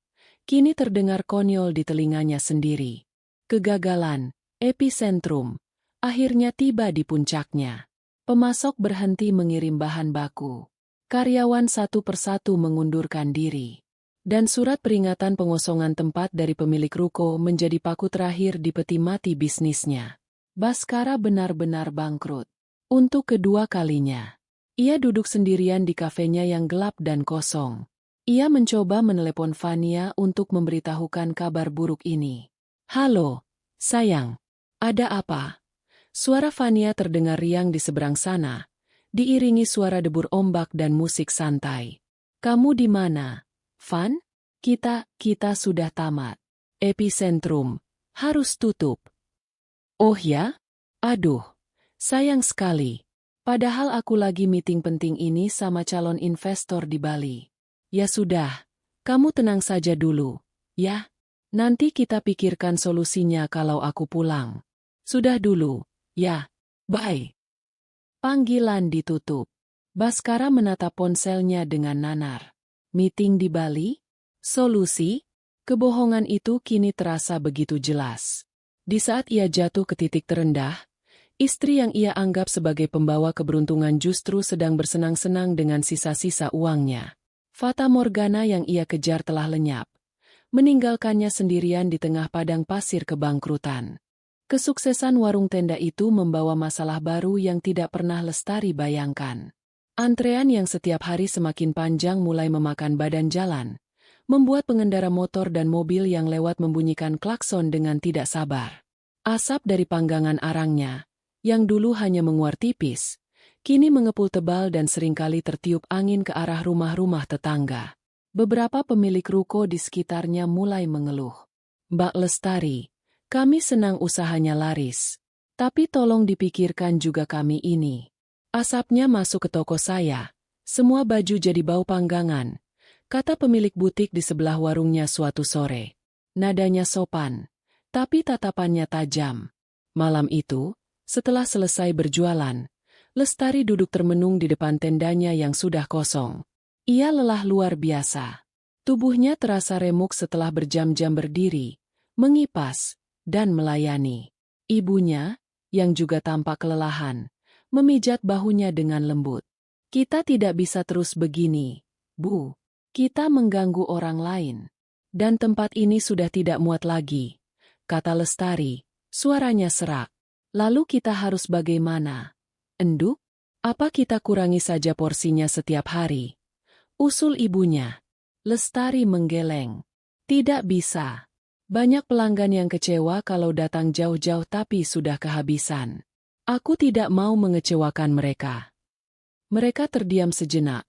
kini terdengar konyol di telinganya sendiri. Kegagalan, epicentrum, akhirnya tiba di puncaknya. Pemasok berhenti mengirim bahan baku. Karyawan satu persatu mengundurkan diri. Dan surat peringatan pengosongan tempat dari pemilik ruko menjadi paku terakhir di peti mati bisnisnya. Baskara benar-benar bangkrut. Untuk kedua kalinya, ia duduk sendirian di kafenya yang gelap dan kosong. Ia mencoba menelepon Fania untuk memberitahukan kabar buruk ini. "Halo, sayang. Ada apa?" Suara Fania terdengar riang di seberang sana, diiringi suara debur ombak dan musik santai. "Kamu di mana, Van? Kita sudah tamat. Epicentrum harus tutup." "Oh ya? Aduh, sayang sekali. Padahal aku lagi meeting penting ini sama calon investor di Bali." "Ya sudah, kamu tenang saja dulu, ya. Nanti kita pikirkan solusinya kalau aku pulang." "Sudah dulu, ya. Bye." Panggilan ditutup. Baskara menatap ponselnya dengan nanar. Meeting di Bali? Solusi? Kebohongan itu kini terasa begitu jelas. Di saat ia jatuh ke titik terendah, istri yang ia anggap sebagai pembawa keberuntungan justru sedang bersenang-senang dengan sisa-sisa uangnya. Fata Morgana yang ia kejar telah lenyap, meninggalkannya sendirian di tengah padang pasir kebangkrutan. Kesuksesan warung tenda itu membawa masalah baru yang tidak pernah Lestari bayangkan. Antrean yang setiap hari semakin panjang mulai memakan badan jalan, membuat pengendara motor dan mobil yang lewat membunyikan klakson dengan tidak sabar. Asap dari panggangan arangnya, yang dulu hanya menguar tipis, kini mengepul tebal dan seringkali tertiup angin ke arah rumah-rumah tetangga. Beberapa pemilik ruko di sekitarnya mulai mengeluh. "Mbak Lestari, kami senang usahanya laris, tapi tolong dipikirkan juga kami ini. Asapnya masuk ke toko saya, semua baju jadi bau panggangan," kata pemilik butik di sebelah warungnya suatu sore. Nadanya sopan, tapi tatapannya tajam. Malam itu, setelah selesai berjualan, Lestari duduk termenung di depan tendanya yang sudah kosong. Ia lelah luar biasa. Tubuhnya terasa remuk setelah berjam-jam berdiri, mengipas, dan melayani. Ibunya, yang juga tampak kelelahan, memijat bahunya dengan lembut. "Kita tidak bisa terus begini, Bu. Kita mengganggu orang lain. Dan tempat ini sudah tidak muat lagi," kata Lestari, suaranya serak. "Lalu kita harus bagaimana? Enduk? Apa kita kurangi saja porsinya setiap hari?" usul ibunya. Lestari menggeleng. "Tidak bisa. Banyak pelanggan yang kecewa kalau datang jauh-jauh tapi sudah kehabisan. Aku tidak mau mengecewakan mereka." Mereka terdiam sejenak.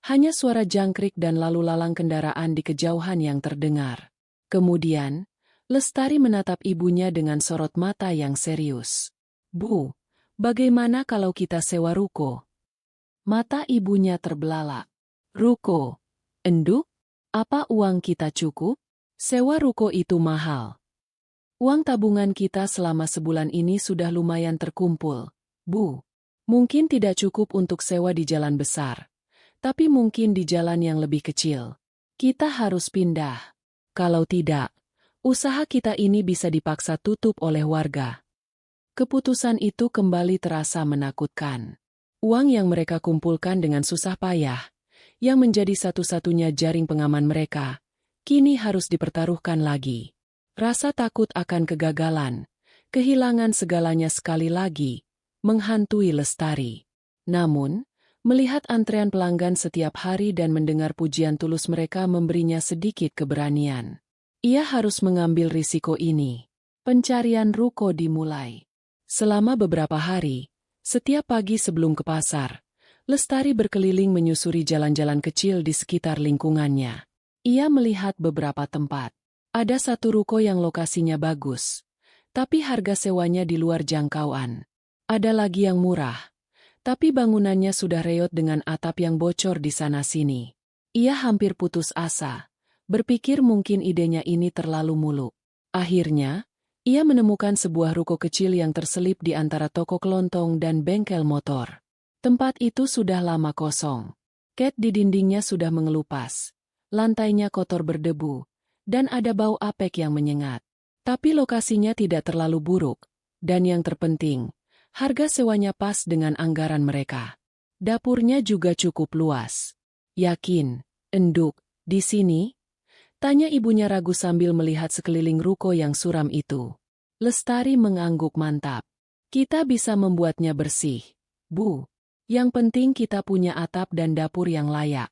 Hanya suara jangkrik dan lalu lalang kendaraan di kejauhan yang terdengar. Kemudian, Lestari menatap ibunya dengan sorot mata yang serius. "Bu, bagaimana kalau kita sewa ruko?" Mata ibunya terbelalak. "Ruko? Enduk? Apa uang kita cukup? Sewa ruko itu mahal. Uang tabungan kita selama sebulan ini sudah lumayan terkumpul, Bu. Mungkin tidak cukup untuk sewa di jalan besar, tapi mungkin di jalan yang lebih kecil. Kita harus pindah. Kalau tidak, usaha kita ini bisa dipaksa tutup oleh warga." Keputusan itu kembali terasa menakutkan. Uang yang mereka kumpulkan dengan susah payah, yang menjadi satu-satunya jaring pengaman mereka, kini harus dipertaruhkan lagi. Rasa takut akan kegagalan, kehilangan segalanya sekali lagi, menghantui Lestari. Namun, melihat antrean pelanggan setiap hari dan mendengar pujian tulus mereka memberinya sedikit keberanian. Ia harus mengambil risiko ini. Pencarian ruko dimulai. Selama beberapa hari, setiap pagi sebelum ke pasar, Lestari berkeliling menyusuri jalan-jalan kecil di sekitar lingkungannya. Ia melihat beberapa tempat. Ada satu ruko yang lokasinya bagus, Tapi harga sewanya di luar jangkauan. Ada lagi yang murah. Tapi bangunannya sudah reot dengan atap yang bocor di sana-sini. Ia hampir putus asa. Berpikir mungkin idenya ini terlalu muluk. Akhirnya, ia menemukan sebuah ruko kecil yang terselip di antara toko kelontong dan bengkel motor. Tempat itu sudah lama kosong. Cat di dindingnya sudah mengelupas. Lantainya kotor berdebu, dan ada bau apek yang menyengat. Tapi lokasinya tidak terlalu buruk, dan yang terpenting, harga sewanya pas dengan anggaran mereka. Dapurnya juga cukup luas. Yakin, Enduk, di sini? Tanya ibunya ragu sambil melihat sekeliling ruko yang suram itu. Lestari mengangguk mantap. Kita bisa membuatnya bersih, Bu. Yang penting kita punya atap dan dapur yang layak.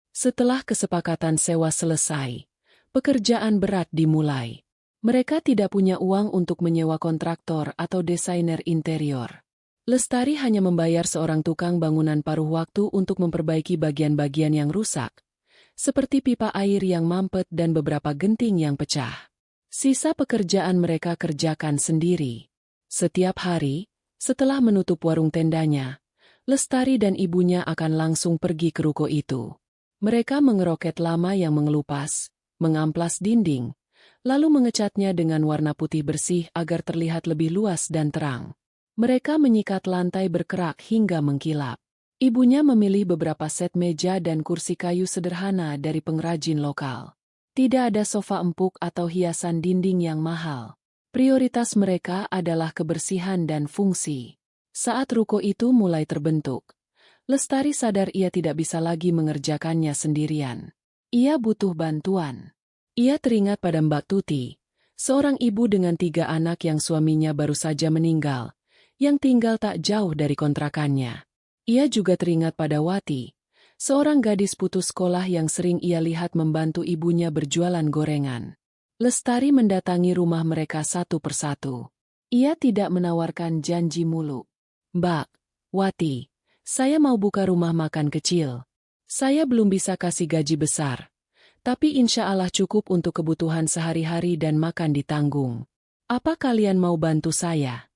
Setelah kesepakatan sewa selesai, pekerjaan berat dimulai. Mereka tidak punya uang untuk menyewa kontraktor atau desainer interior. Lestari hanya membayar seorang tukang bangunan paruh waktu untuk memperbaiki bagian-bagian yang rusak, seperti pipa air yang mampet dan beberapa genting yang pecah. Sisa pekerjaan mereka kerjakan sendiri. Setiap hari, setelah menutup warung tendanya, Lestari dan ibunya akan langsung pergi ke ruko itu. Mereka mengeroket lama yang mengelupas, mengamplas dinding, lalu mengecatnya dengan warna putih bersih agar terlihat lebih luas dan terang. Mereka menyikat lantai berkerak hingga mengkilap. Ibunya memilih beberapa set meja dan kursi kayu sederhana dari pengrajin lokal. Tidak ada sofa empuk atau hiasan dinding yang mahal. Prioritas mereka adalah kebersihan dan fungsi. Saat ruko itu mulai terbentuk, Lestari sadar ia tidak bisa lagi mengerjakannya sendirian. Ia butuh bantuan. Ia teringat pada Mbak Tuti, seorang ibu dengan 3 anak yang suaminya baru saja meninggal, yang tinggal tak jauh dari kontrakannya. Ia juga teringat pada Wati, seorang gadis putus sekolah yang sering ia lihat membantu ibunya berjualan gorengan. Lestari mendatangi rumah mereka satu persatu. Ia tidak menawarkan janji muluk. Mbak, Wati, saya mau buka rumah makan kecil. Saya belum bisa kasih gaji besar, tapi insya Allah cukup untuk kebutuhan sehari-hari dan makan ditanggung. Apa kalian mau bantu saya?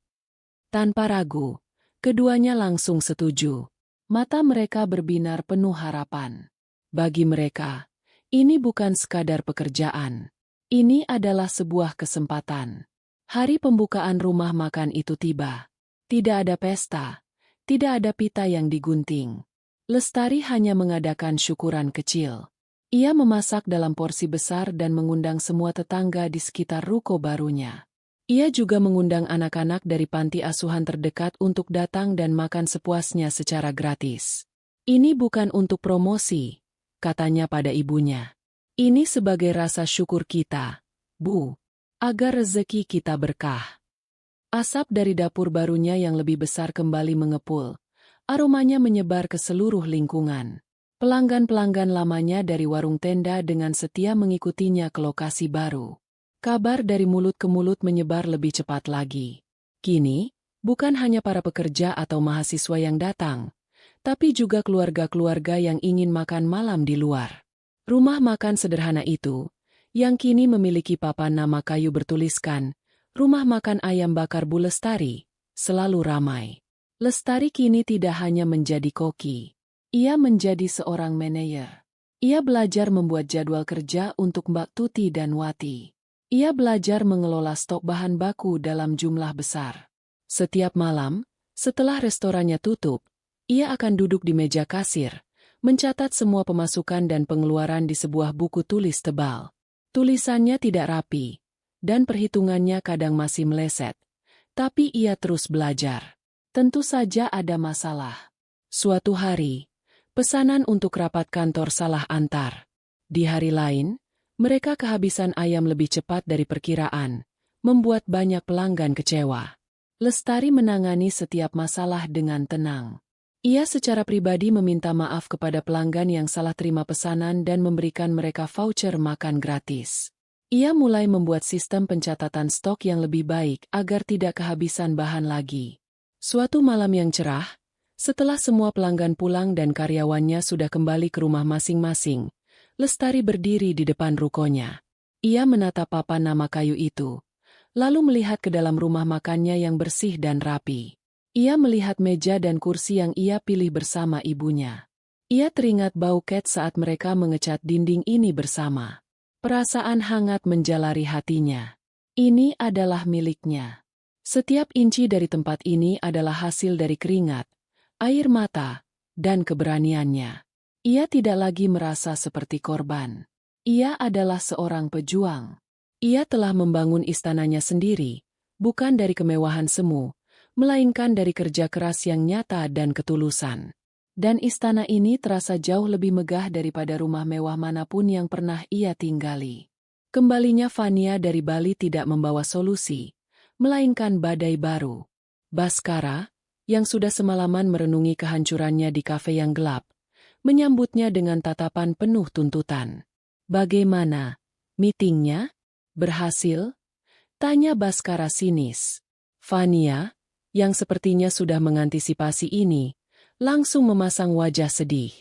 Tanpa ragu, keduanya langsung setuju. Mata mereka berbinar penuh harapan. Bagi mereka, ini bukan sekadar pekerjaan. Ini adalah sebuah kesempatan. Hari pembukaan rumah makan itu tiba. Tidak ada pesta, tidak ada pita yang digunting. Lestari hanya mengadakan syukuran kecil. Ia memasak dalam porsi besar dan mengundang semua tetangga di sekitar ruko barunya. Ia juga mengundang anak-anak dari panti asuhan terdekat untuk datang dan makan sepuasnya secara gratis. Ini bukan untuk promosi, katanya pada ibunya. Ini sebagai rasa syukur kita, Bu, agar rezeki kita berkah. Asap dari dapur barunya yang lebih besar kembali mengepul. Aromanya menyebar ke seluruh lingkungan. Pelanggan-pelanggan lamanya dari warung tenda dengan setia mengikutinya ke lokasi baru. Kabar dari mulut ke mulut menyebar lebih cepat lagi. Kini, bukan hanya para pekerja atau mahasiswa yang datang, tapi juga keluarga-keluarga yang ingin makan malam di luar. Rumah makan sederhana itu, yang kini memiliki papan nama kayu bertuliskan, Rumah Makan Ayam Bakar Bu Lestari, selalu ramai. Lestari kini tidak hanya menjadi koki. Ia menjadi seorang manajer. Ia belajar membuat jadwal kerja untuk Mbak Tuti dan Wati. Ia belajar mengelola stok bahan baku dalam jumlah besar. Setiap malam, setelah restorannya tutup, ia akan duduk di meja kasir, mencatat semua pemasukan dan pengeluaran di sebuah buku tulis tebal. Tulisannya tidak rapi, dan perhitungannya kadang masih meleset. Tapi ia terus belajar. Tentu saja ada masalah. Suatu hari, pesanan untuk rapat kantor salah antar. Di hari lain, mereka kehabisan ayam lebih cepat dari perkiraan, membuat banyak pelanggan kecewa. Lestari menangani setiap masalah dengan tenang. Ia secara pribadi meminta maaf kepada pelanggan yang salah terima pesanan dan memberikan mereka voucher makan gratis. Ia mulai membuat sistem pencatatan stok yang lebih baik agar tidak kehabisan bahan lagi. Suatu malam yang cerah, setelah semua pelanggan pulang dan karyawannya sudah kembali ke rumah masing-masing, Lestari berdiri di depan rukonya. Ia menatap papan nama kayu itu, lalu melihat ke dalam rumah makannya yang bersih dan rapi. Ia melihat meja dan kursi yang ia pilih bersama ibunya. Ia teringat bau cat saat mereka mengecat dinding ini bersama. Perasaan hangat menjalari hatinya. Ini adalah miliknya. Setiap inci dari tempat ini adalah hasil dari keringat, air mata, dan keberaniannya. Ia tidak lagi merasa seperti korban. Ia adalah seorang pejuang. Ia telah membangun istananya sendiri, bukan dari kemewahan semu, melainkan dari kerja keras yang nyata dan ketulusan. Dan istana ini terasa jauh lebih megah daripada rumah mewah manapun yang pernah ia tinggali. Kembalinya Fania dari Bali tidak membawa solusi, melainkan badai baru. Baskara, yang sudah semalaman merenungi kehancurannya di kafe yang gelap, menyambutnya dengan tatapan penuh tuntutan. "Bagaimana? Meetingnya? Berhasil?" tanya Baskara sinis. Fania, yang sepertinya sudah mengantisipasi ini, langsung memasang wajah sedih.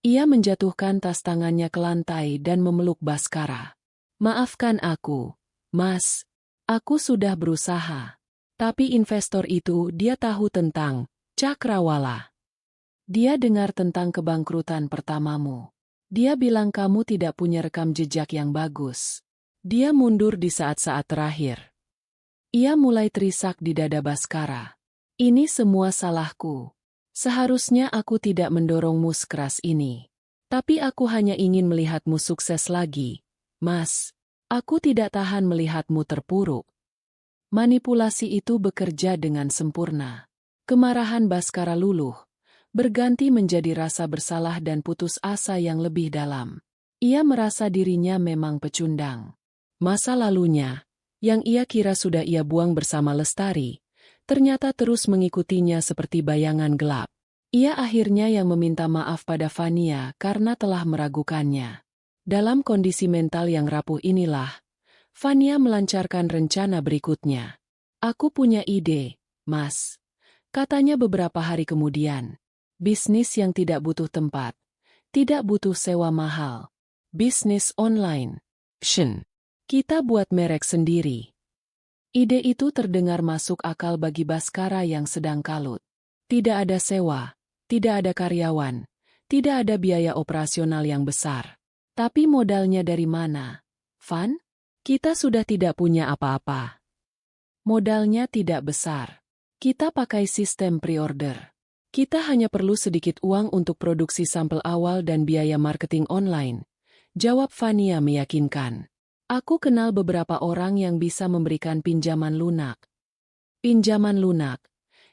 Ia menjatuhkan tas tangannya ke lantai dan memeluk Baskara. "Maafkan aku, Mas. Aku sudah berusaha. Tapi investor itu dia tahu tentang Cakrawala. Dia dengar tentang kebangkrutan pertamamu. Dia bilang kamu tidak punya rekam jejak yang bagus. Dia mundur di saat-saat terakhir." Ia mulai terisak di dada Baskara. "Ini semua salahku. Seharusnya aku tidak mendorongmu sekeras ini. Tapi aku hanya ingin melihatmu sukses lagi, Mas. Aku tidak tahan melihatmu terpuruk." Manipulasi itu bekerja dengan sempurna. Kemarahan Baskara luluh, berganti menjadi rasa bersalah dan putus asa yang lebih dalam. Ia merasa dirinya memang pecundang. Masa lalunya, yang ia kira sudah ia buang bersama Lestari, ternyata terus mengikutinya seperti bayangan gelap. Ia akhirnya yang meminta maaf pada Fania karena telah meragukannya. Dalam kondisi mental yang rapuh inilah, Fania melancarkan rencana berikutnya. "Aku punya ide, Mas," katanya beberapa hari kemudian. "Bisnis yang tidak butuh tempat, tidak butuh sewa mahal. Bisnis online. Kita buat merek sendiri." Ide itu terdengar masuk akal bagi Baskara yang sedang kalut. Tidak ada sewa, tidak ada karyawan, tidak ada biaya operasional yang besar. Tapi modalnya dari mana, Van? Kita sudah tidak punya apa-apa. Modalnya tidak besar. Kita pakai sistem pre-order. Kita hanya perlu sedikit uang untuk produksi sampel awal dan biaya marketing online, jawab Fania meyakinkan. "Aku kenal beberapa orang yang bisa memberikan pinjaman lunak." Pinjaman lunak.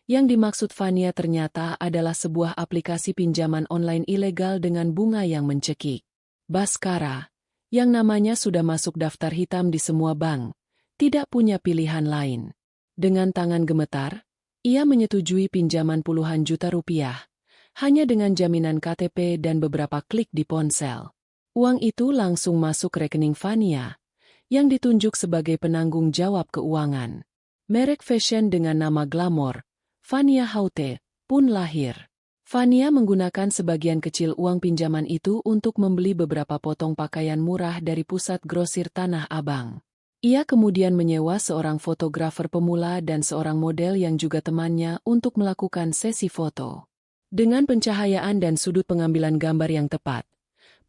Yang dimaksud Fania ternyata adalah sebuah aplikasi pinjaman online ilegal dengan bunga yang mencekik. Baskara, yang namanya sudah masuk daftar hitam di semua bank, tidak punya pilihan lain. Dengan tangan gemetar, ia menyetujui pinjaman puluhan juta rupiah, hanya dengan jaminan KTP dan beberapa klik di ponsel. Uang itu langsung masuk rekening Fania, yang ditunjuk sebagai penanggung jawab keuangan. Merek fashion dengan nama glamor, Fania Haute, pun lahir. Fania menggunakan sebagian kecil uang pinjaman itu untuk membeli beberapa potong pakaian murah dari pusat grosir Tanah Abang. Ia kemudian menyewa seorang fotografer pemula dan seorang model yang juga temannya untuk melakukan sesi foto. Dengan pencahayaan dan sudut pengambilan gambar yang tepat,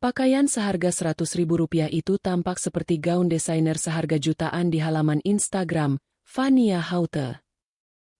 pakaian seharga Rp100.000 itu tampak seperti gaun desainer seharga jutaan di halaman Instagram Fania Haute.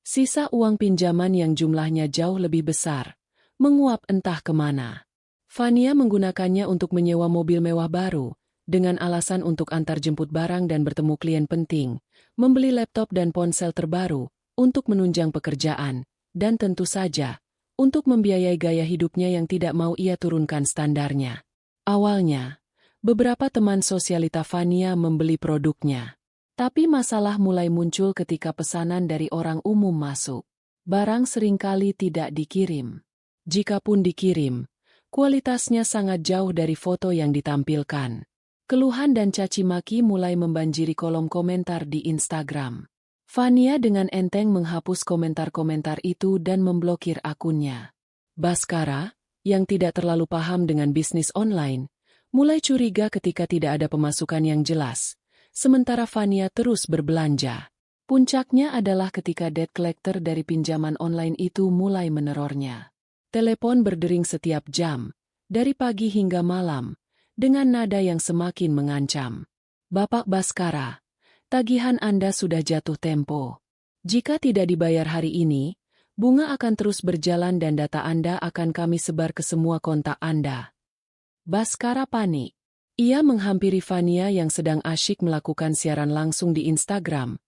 Sisa uang pinjaman yang jumlahnya jauh lebih besar menguap entah kemana. Fania menggunakannya untuk menyewa mobil mewah baru, dengan alasan untuk antar jemput barang dan bertemu klien penting, membeli laptop dan ponsel terbaru, untuk menunjang pekerjaan, dan tentu saja, untuk membiayai gaya hidupnya yang tidak mau ia turunkan standarnya. Awalnya, beberapa teman sosialita Fania membeli produknya. Tapi masalah mulai muncul ketika pesanan dari orang umum masuk. Barang seringkali tidak dikirim. Jikapun dikirim, kualitasnya sangat jauh dari foto yang ditampilkan. Keluhan dan caci maki mulai membanjiri kolom komentar di Instagram. Fania dengan enteng menghapus komentar-komentar itu dan memblokir akunnya. Baskara, yang tidak terlalu paham dengan bisnis online, mulai curiga ketika tidak ada pemasukan yang jelas, sementara Fania terus berbelanja. Puncaknya adalah ketika debt collector dari pinjaman online itu mulai menerornya. Telepon berdering setiap jam, dari pagi hingga malam, dengan nada yang semakin mengancam. Bapak Baskara, tagihan Anda sudah jatuh tempo. Jika tidak dibayar hari ini, bunga akan terus berjalan dan data Anda akan kami sebar ke semua kontak Anda. Baskara panik. Ia menghampiri Fania yang sedang asyik melakukan siaran langsung di Instagram,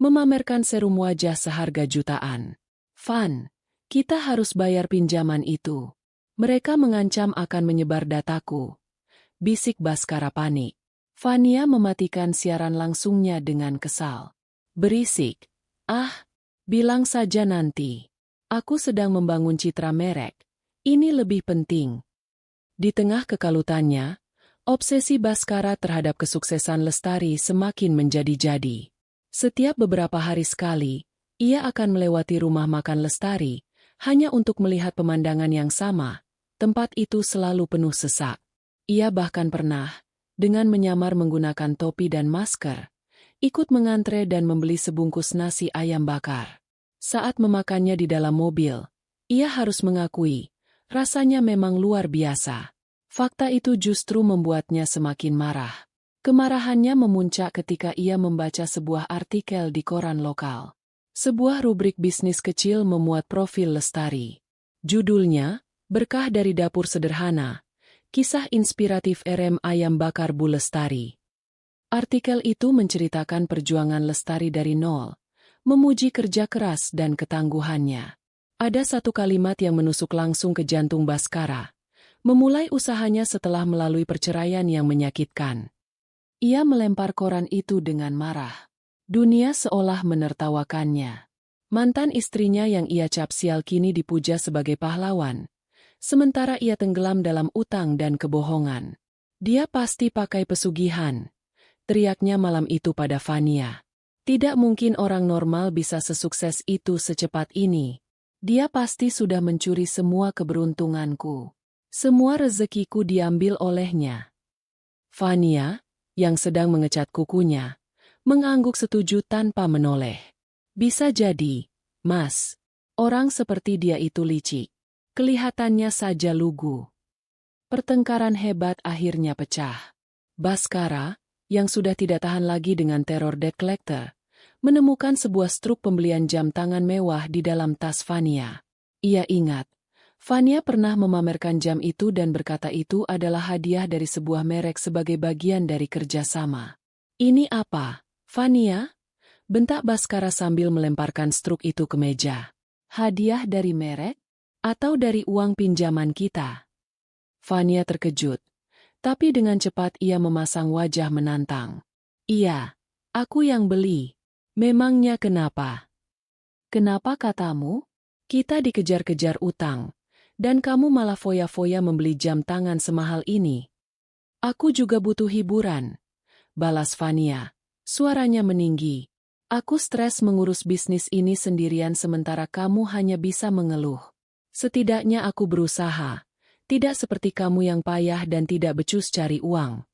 memamerkan serum wajah seharga jutaan. Fan, kita harus bayar pinjaman itu. Mereka mengancam akan menyebar dataku. Bisik Baskara panik. Fania mematikan siaran langsungnya dengan kesal. Berisik. Ah, bilang saja nanti. Aku sedang membangun citra merek. Ini lebih penting. Di tengah kekalutannya, obsesi Baskara terhadap kesuksesan Lestari semakin menjadi-jadi. Setiap beberapa hari sekali, ia akan melewati rumah makan Lestari, hanya untuk melihat pemandangan yang sama. Tempat itu selalu penuh sesak. Ia bahkan pernah, dengan menyamar menggunakan topi dan masker, ikut mengantre dan membeli sebungkus nasi ayam bakar. Saat memakannya di dalam mobil, ia harus mengakui, rasanya memang luar biasa. Fakta itu justru membuatnya semakin marah. Kemarahannya memuncak ketika ia membaca sebuah artikel di koran lokal. Sebuah rubrik bisnis kecil memuat profil Lestari. Judulnya, Berkah dari Dapur Sederhana, Kisah Inspiratif RM Ayam Bakar Bu Lestari. Artikel itu menceritakan perjuangan Lestari dari nol, memuji kerja keras dan ketangguhannya. Ada satu kalimat yang menusuk langsung ke jantung Baskara. Memulai usahanya setelah melalui perceraian yang menyakitkan. Ia melempar koran itu dengan marah. Dunia seolah menertawakannya. Mantan istrinya yang ia cap sial kini dipuja sebagai pahlawan. Sementara ia tenggelam dalam utang dan kebohongan. Dia pasti pakai pesugihan. Teriaknya malam itu pada Fania. Tidak mungkin orang normal bisa sesukses itu secepat ini. Dia pasti sudah mencuri semua keberuntunganku. Semua rezekiku diambil olehnya. Fania, yang sedang mengecat kukunya, mengangguk setuju tanpa menoleh. Bisa jadi, Mas. Orang seperti dia itu licik. Kelihatannya saja lugu. Pertengkaran hebat akhirnya pecah. Baskara, yang sudah tidak tahan lagi dengan teror debt collector, menemukan sebuah struk pembelian jam tangan mewah di dalam tas Fania. Ia ingat, Fania pernah memamerkan jam itu dan berkata itu adalah hadiah dari sebuah merek sebagai bagian dari kerjasama. Ini apa, Fania? Bentak Baskara sambil melemparkan struk itu ke meja. Hadiah dari merek? Atau dari uang pinjaman kita? Fania terkejut, tapi dengan cepat ia memasang wajah menantang. Iya, aku yang beli. Memangnya kenapa? Kenapa katamu? Kita dikejar-kejar utang. Dan kamu malah foya-foya membeli jam tangan semahal ini. Aku juga butuh hiburan. Balas Fania. Suaranya meninggi. Aku stres mengurus bisnis ini sendirian sementara kamu hanya bisa mengeluh. Setidaknya aku berusaha. Tidak seperti kamu yang payah dan tidak becus cari uang.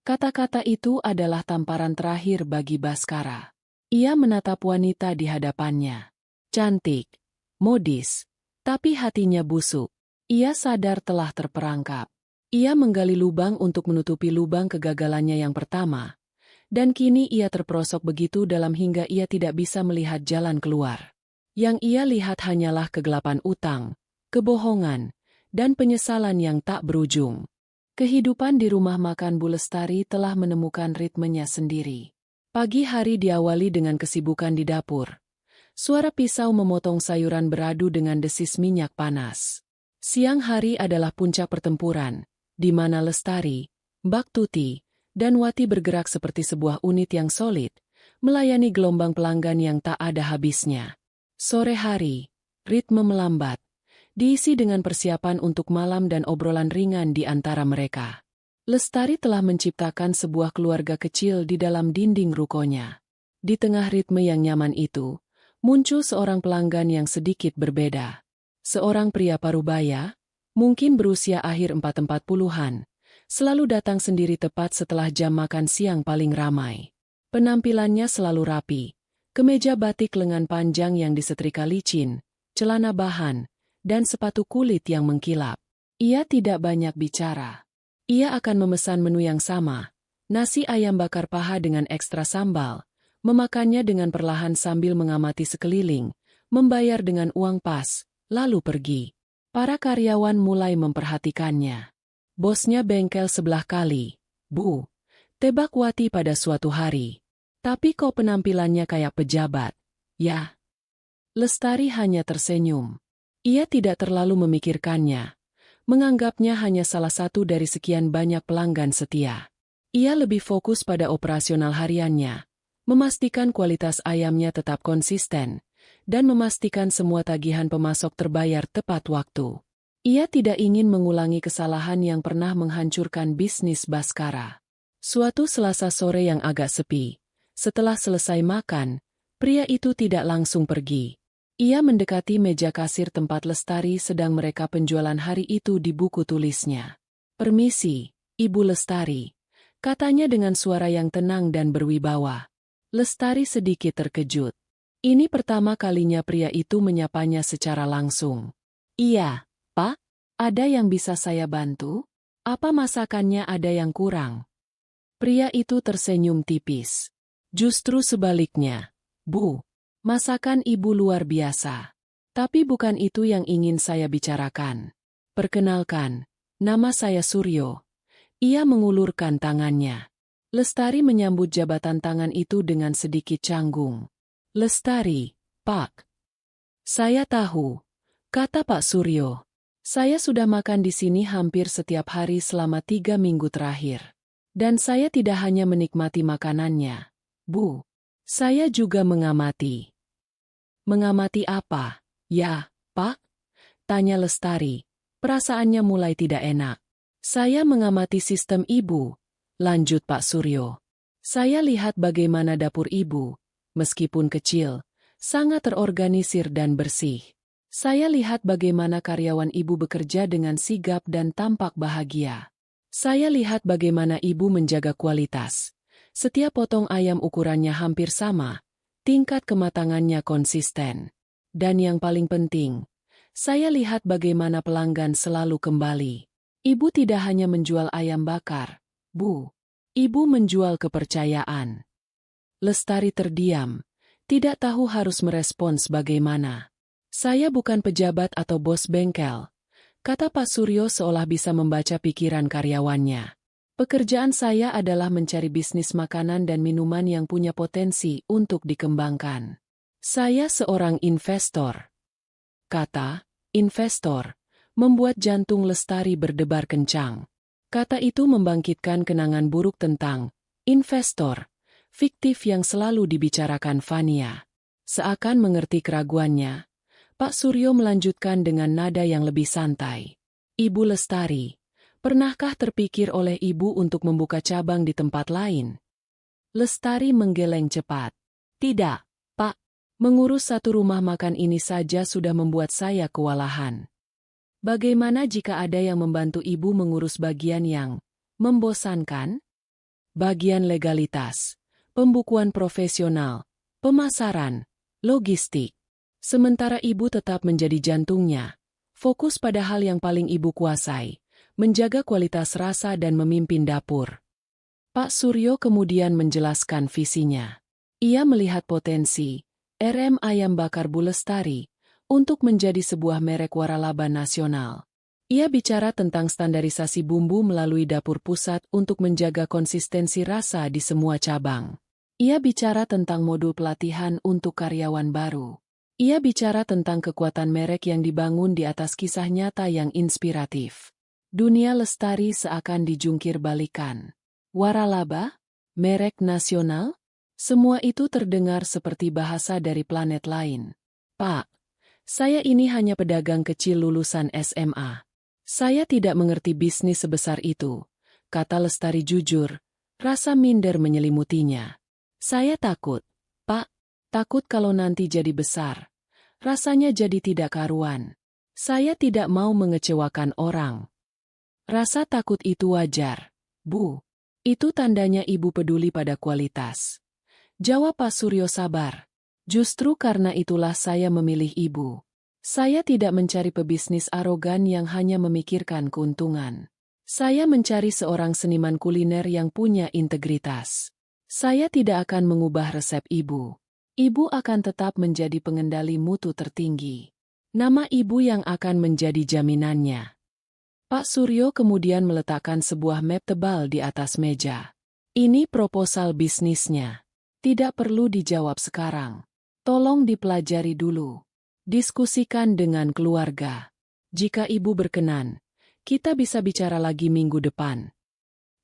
Kata-kata itu adalah tamparan terakhir bagi Baskara. Ia menatap wanita di hadapannya. Cantik, modis. Tapi hatinya busuk. Ia sadar telah terperangkap. Ia menggali lubang untuk menutupi lubang kegagalannya yang pertama. Dan kini ia terperosok begitu dalam hingga ia tidak bisa melihat jalan keluar. Yang ia lihat hanyalah kegelapan utang, kebohongan, dan penyesalan yang tak berujung. Kehidupan di rumah makan Bu Lestari telah menemukan ritmenya sendiri. Pagi hari diawali dengan kesibukan di dapur. Suara pisau memotong sayuran beradu dengan desis minyak panas. Siang hari adalah puncak pertempuran, di mana Lestari, Mbak Tuti, dan Wati bergerak seperti sebuah unit yang solid, melayani gelombang pelanggan yang tak ada habisnya. Sore hari, ritme melambat, diisi dengan persiapan untuk malam dan obrolan ringan di antara mereka. Lestari telah menciptakan sebuah keluarga kecil di dalam dinding rukonya. Di tengah ritme yang nyaman itu, muncul seorang pelanggan yang sedikit berbeda. Seorang pria parubaya, mungkin berusia akhir 40-an, selalu datang sendiri tepat setelah jam makan siang paling ramai. Penampilannya selalu rapi, Kemeja batik lengan panjang yang disetrika licin, celana bahan, dan sepatu kulit yang mengkilap. Ia tidak banyak bicara. Ia akan memesan menu yang sama, nasi ayam bakar paha dengan ekstra sambal, memakannya dengan perlahan sambil mengamati sekeliling, membayar dengan uang pas, lalu pergi. Para karyawan mulai memperhatikannya. Bosnya bengkel sebelah kali. Bu, tebak Wati pada suatu hari. Tapi kok penampilannya kayak pejabat? Ya. Lestari hanya tersenyum. Ia tidak terlalu memikirkannya. Menganggapnya hanya salah satu dari sekian banyak pelanggan setia. Ia lebih fokus pada operasional hariannya, memastikan kualitas ayamnya tetap konsisten, dan memastikan semua tagihan pemasok terbayar tepat waktu. Ia tidak ingin mengulangi kesalahan yang pernah menghancurkan bisnis Baskara. Suatu Selasa sore yang agak sepi, setelah selesai makan, pria itu tidak langsung pergi. Ia mendekati meja kasir tempat Lestari sedang mereka penjualan hari itu di buku tulisnya. "Permisi, Ibu Lestari," katanya dengan suara yang tenang dan berwibawa. Lestari sedikit terkejut. Ini pertama kalinya pria itu menyapanya secara langsung. "Iya, Pak, ada yang bisa saya bantu? Apa masakannya ada yang kurang?" Pria itu tersenyum tipis. "Justru sebaliknya, Bu. Masakan Ibu luar biasa. Tapi bukan itu yang ingin saya bicarakan. Perkenalkan, nama saya Suryo." Ia mengulurkan tangannya. Lestari menyambut jabatan tangan itu dengan sedikit canggung. "Lestari, Pak." "Saya tahu," kata Pak Suryo. "Saya sudah makan di sini hampir setiap hari selama 3 minggu terakhir. Dan saya tidak hanya menikmati makanannya, Bu. Saya juga mengamati." "Mengamati apa?" "Ya, Pak?" tanya Lestari. Perasaannya mulai tidak enak. "Saya mengamati sistem Ibu," lanjut Pak Suryo. "Saya lihat bagaimana dapur Ibu, meskipun kecil, sangat terorganisir dan bersih. Saya lihat bagaimana karyawan Ibu bekerja dengan sigap dan tampak bahagia. Saya lihat bagaimana Ibu menjaga kualitas. Setiap potong ayam ukurannya hampir sama, tingkat kematangannya konsisten. Dan yang paling penting, saya lihat bagaimana pelanggan selalu kembali. Ibu tidak hanya menjual ayam bakar, Bu. Ibu menjual kepercayaan." Lestari terdiam, tidak tahu harus merespons bagaimana. "Saya bukan pejabat atau bos bengkel," kata Pak Suryo seolah bisa membaca pikiran karyawannya. "Pekerjaan saya adalah mencari bisnis makanan dan minuman yang punya potensi untuk dikembangkan. Saya seorang investor." Kata investor membuat jantung Lestari berdebar kencang. Kata itu membangkitkan kenangan buruk tentang investor fiktif yang selalu dibicarakan Fania. Seakan mengerti keraguannya, Pak Suryo melanjutkan dengan nada yang lebih santai. "Ibu Lestari, pernahkah terpikir oleh Ibu untuk membuka cabang di tempat lain?" Lestari menggeleng cepat. "Tidak, Pak. Mengurus satu rumah makan ini saja sudah membuat saya kewalahan. Bagaimana jika ada yang membantu Ibu mengurus bagian yang membosankan? Bagian legalitas, pembukuan profesional, pemasaran, logistik. Sementara Ibu tetap menjadi jantungnya, fokus pada hal yang paling Ibu kuasai, menjaga kualitas rasa dan memimpin dapur." Pak Suryo kemudian menjelaskan visinya. Ia melihat potensi RM Ayam Bakar Bu Lestari untuk menjadi sebuah merek waralaba nasional. Ia bicara tentang standarisasi bumbu melalui dapur pusat untuk menjaga konsistensi rasa di semua cabang. Ia bicara tentang modul pelatihan untuk karyawan baru. Ia bicara tentang kekuatan merek yang dibangun di atas kisah nyata yang inspiratif. Dunia Lestari seakan dijungkir balikan. Waralaba? Merek nasional? Semua itu terdengar seperti bahasa dari planet lain. "Pak, saya ini hanya pedagang kecil lulusan SMA. Saya tidak mengerti bisnis sebesar itu," kata Lestari jujur, rasa minder menyelimutinya. "Saya takut, Pak, takut kalau nanti jadi besar. Rasanya jadi tidak karuan. Saya tidak mau mengecewakan orang." "Rasa takut itu wajar, Bu. Itu tandanya Ibu peduli pada kualitas," jawab Pak Suryo sabar. Justru karena itulah saya memilih ibu. Saya tidak mencari pebisnis arogan yang hanya memikirkan keuntungan. Saya mencari seorang seniman kuliner yang punya integritas. Saya tidak akan mengubah resep ibu. Ibu akan tetap menjadi pengendali mutu tertinggi. Nama ibu yang akan menjadi jaminannya. Pak Suryo kemudian meletakkan sebuah map tebal di atas meja. Ini proposal bisnisnya. Tidak perlu dijawab sekarang. Tolong dipelajari dulu. Diskusikan dengan keluarga. Jika ibu berkenan, kita bisa bicara lagi minggu depan.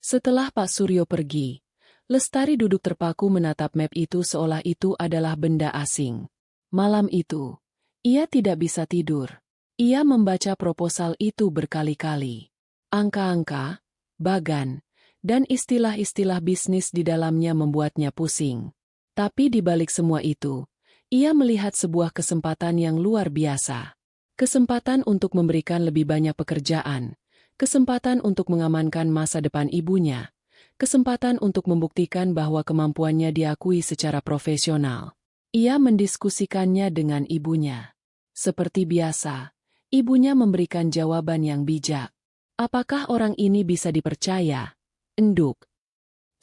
Setelah Pak Suryo pergi, Lestari duduk terpaku menatap map itu seolah itu adalah benda asing. Malam itu, ia tidak bisa tidur. Ia membaca proposal itu berkali-kali. Angka-angka, bagan, dan istilah-istilah bisnis di dalamnya membuatnya pusing. Tapi di balik semua itu, ia melihat sebuah kesempatan yang luar biasa. Kesempatan untuk memberikan lebih banyak pekerjaan. Kesempatan untuk mengamankan masa depan ibunya. Kesempatan untuk membuktikan bahwa kemampuannya diakui secara profesional. Ia mendiskusikannya dengan ibunya. Seperti biasa, ibunya memberikan jawaban yang bijak. Apakah orang ini bisa dipercaya? Enduk.